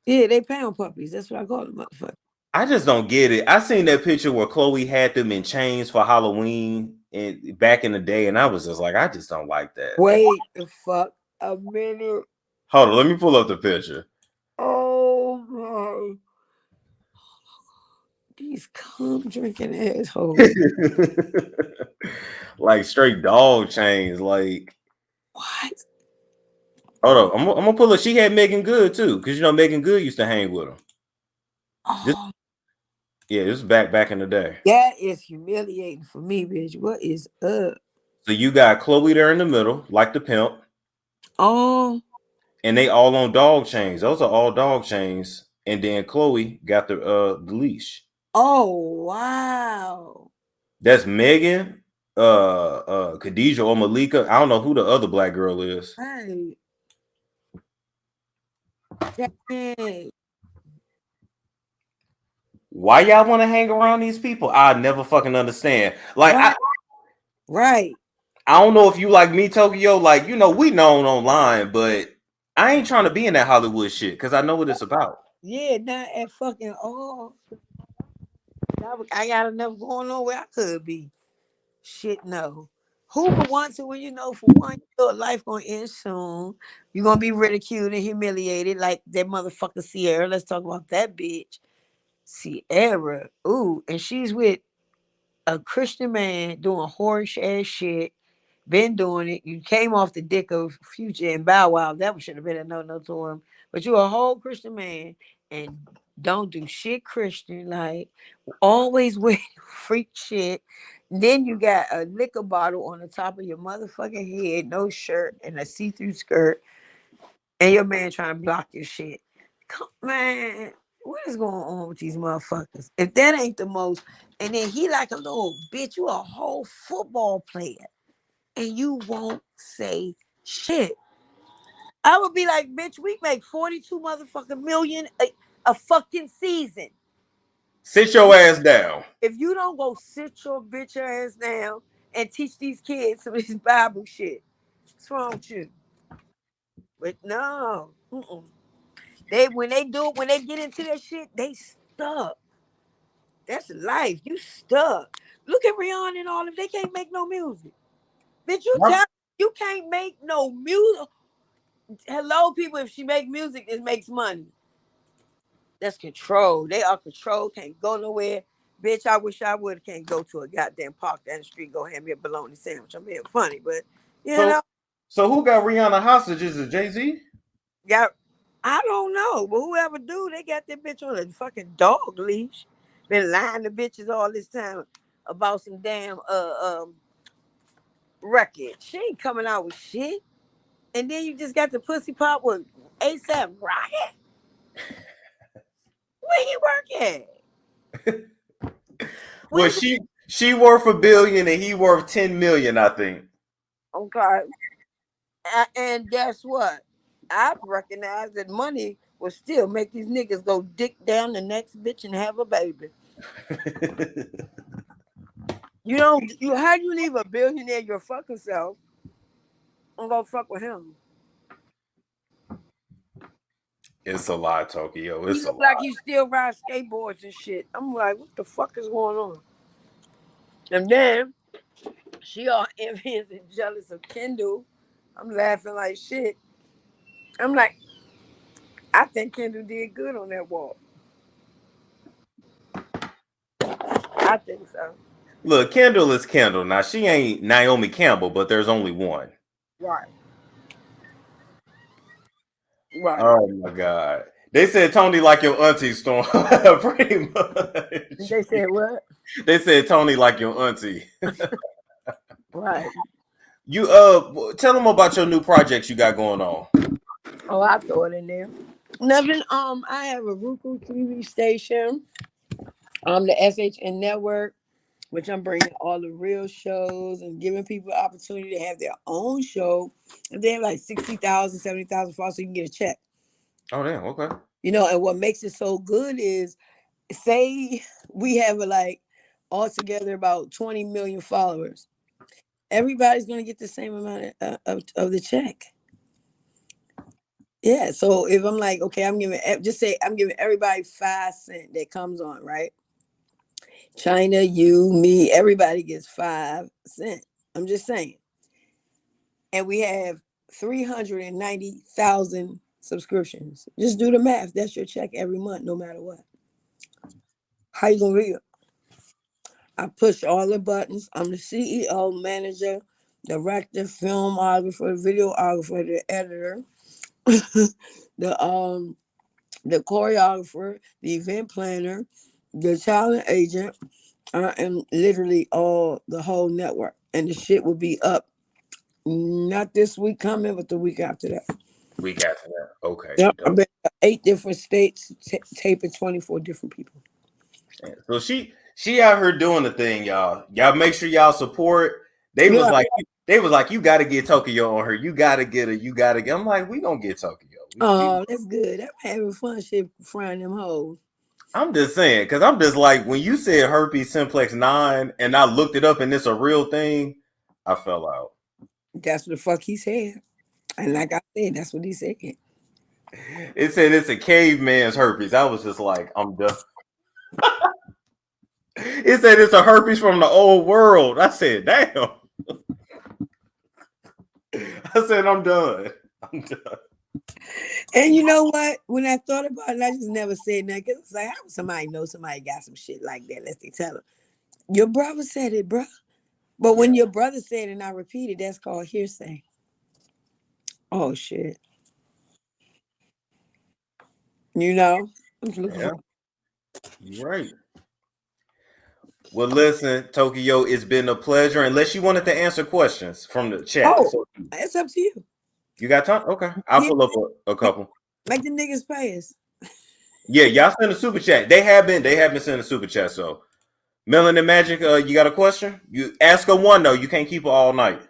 Yeah, they pound puppies. That's what I call them, motherfucker. I just don't get it. I seen that picture where Chloe had them in chains for Halloween and back in the day, and I was just like, I just don't like that. Wait the fuck a minute. Hold on, let me pull up the picture. Oh my. These cum drinking assholes. Like straight dog chains. Like, What? hold on, I'm gonna pull up. She had Megan Good too, because you know Megan Good used to hang with him. Oh, This was back in the day. that is humiliating for me, bitch. What is up? So you got Chloe there in the middle, like the pimp, Oh, and they all on dog chains. Those are all dog chains. And then Chloe got the leash. oh wow. That's Megan, Khadijah or Malika. I don't know who the other black girl is. Hey. Dang. Why y'all want to hang around these people? I never fucking understand. Like, Right. I don't know if you like me, Tokyo. Like, you know, we known online, but I ain't trying to be in that Hollywood shit because I know what it's about. Yeah, not at fucking all. I got enough going on where I could be. Shit, no. Who would want to when you know for one, your life gonna end soon. You're gonna be ridiculed and humiliated like that motherfucker Sierra. Let's talk about that bitch. Sierra. Ooh, and she's with a Christian man doing whorish ass shit. Been doing it. You came off the dick of Future and Bow Wow. That should have been a no to him. But you're a whole Christian man and don't do shit Christian. Like always with freak shit. Then you got a liquor bottle on the top of your motherfucking head, no shirt, and a see-through skirt, and your man trying to block your shit. Man, what is going on with these motherfuckers? If that ain't the most, and then he like a little bitch, you a whole football player, and you won't say shit. I would be like, bitch, we make 42 motherfucking million a fucking season. Sit your ass down. If you don't go sit your bitch ass down and teach these kids some of this Bible shit, what's wrong with you? But no, when they get into that shit, they stuck. That's life. You stuck. Look at Rihanna and all of them. They can't make no music. Bitch, you can't make no music. Hello, people. If she make music, it makes money. That's control. They are control. Can't go nowhere. Bitch, I wish I would. Can't go to a goddamn park down the street. Go have me a bologna sandwich. I'm being funny, but you know. So who got Rihanna hostage? Is it Jay-Z? I don't know, but whoever do, they got that bitch on a fucking dog leash. Been lying to bitches all this time about some damn record. She ain't coming out with shit. And then you just got the pussy pop with ASAP Rocket. Where you work at? Well, she worth $1 billion and he worth 10 million, I think. Okay. And guess what? I've recognized that money will still make these niggas go dick down the next bitch and have a baby. How do you leave a billionaire your fucking self and go fuck with him? It's a lot, Tokyo. It's He look like he still rides skateboards and shit. I'm like, what the fuck is going on? And then she all envious and jealous of Kendall. I'm laughing like shit. I'm like, I think Kendall did good on that walk. I think so. Look, Kendall is Kendall. Now, she ain't Naomi Campbell, but there's only one. Right. Oh, my God. They said Toni like your auntie, Storm. Pretty much. They said what? They said Toni like your auntie. Right. You tell them about your new projects you got going on. Oh, I throw it in there. Nothing. I have a Roku TV station. The SHN network, which I'm bringing all the real shows and giving people the opportunity to have their own show. And they have like 60,000, 70,000 followers, so you can get a check. Oh, damn. Okay. You know, and what makes it so good is, say we have like altogether about 20 million followers. Everybody's going to get the same amount of the check. Yeah. So if I'm like, okay, I'm giving everybody 5 cents that comes on, right? China, you, me, everybody gets 5 cents. I'm just saying. And we have 390,000 subscriptions. Just do the math. That's your check every month, no matter what. How you gonna read it? I push all the buttons. I'm the CEO, manager, director, filmographer, videographer, the editor, the choreographer, the event planner, the talent agent, and literally the whole network. And the shit will be up not this week coming, but the week after that. Week after that. Okay. Yep. I've been to 8 different states, taping 24 different people. So she out here doing the thing, y'all. Y'all make sure y'all support. They was like, you got to get Tokyo on her. You got to get her. You got to get. I'm like, we gonna get Tokyo. That's good. I'm having fun shit frying them hoes. I'm just saying, because I'm just like, when you said herpes simplex 9 and I looked it up and it's a real thing, I fell out. That's what the fuck he said. And like I said, that's what he said. It said it's a caveman's herpes. I was just like, I'm done. It said it's a herpes from the old world. I said, damn. I said, I'm done. I'm done. And you know what? When I thought about it, I just never said that. Because it's like, how would somebody know somebody got some shit like that? Let's tell them. Your brother said it, bro. But when your brother said it and I repeated, that's called hearsay. Oh, shit. You know? Yeah. You're right. Well, listen, Tokyo, it's been a pleasure. Unless you wanted to answer questions from the chat. Oh, it's up to you. You got time? Okay. I'll pull up a couple. Like the niggas pay us. Yeah, y'all send a super chat. They have been sending a super chat. So, Melanin Magic, you got a question? You ask her one, though. You can't keep her all night.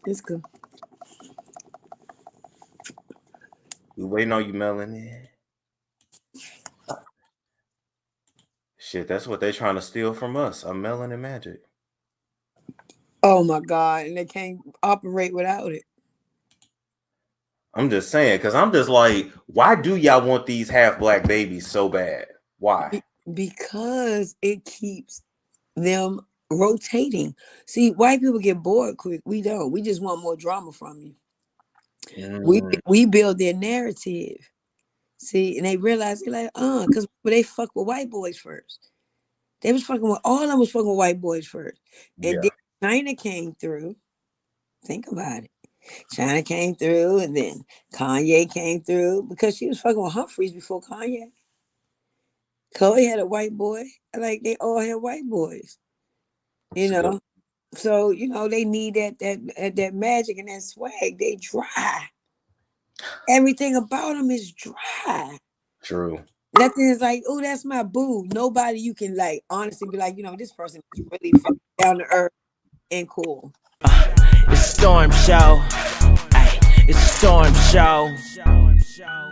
It's good. We waiting on you, Melanin. Shit, that's what they're trying to steal from us. A Melanin Magic. Oh, my God. And they can't operate without it. I'm just saying, because I'm just like, why do y'all want these half-black babies so bad? Why? Because it keeps them rotating. See, white people get bored quick. We don't. We just want more drama from you. We build their narrative. See, and they realize they're like, because they fuck with white boys first. They was fucking with all of them was fucking with white boys first. And then China came through. Think about it. China came through, and then Kanye came through because she was fucking with Humphreys before Kanye. Chloe had a white boy. Like they all had white boys. You know. So, you know, they need that magic and that swag. They dry. Everything about them is dry. True. Nothing is like, oh, that's my boo. Nobody you can like honestly be like, you know, this person is really fucking down to earth and cool. It's Storm Show. Ay, it's Storm Show.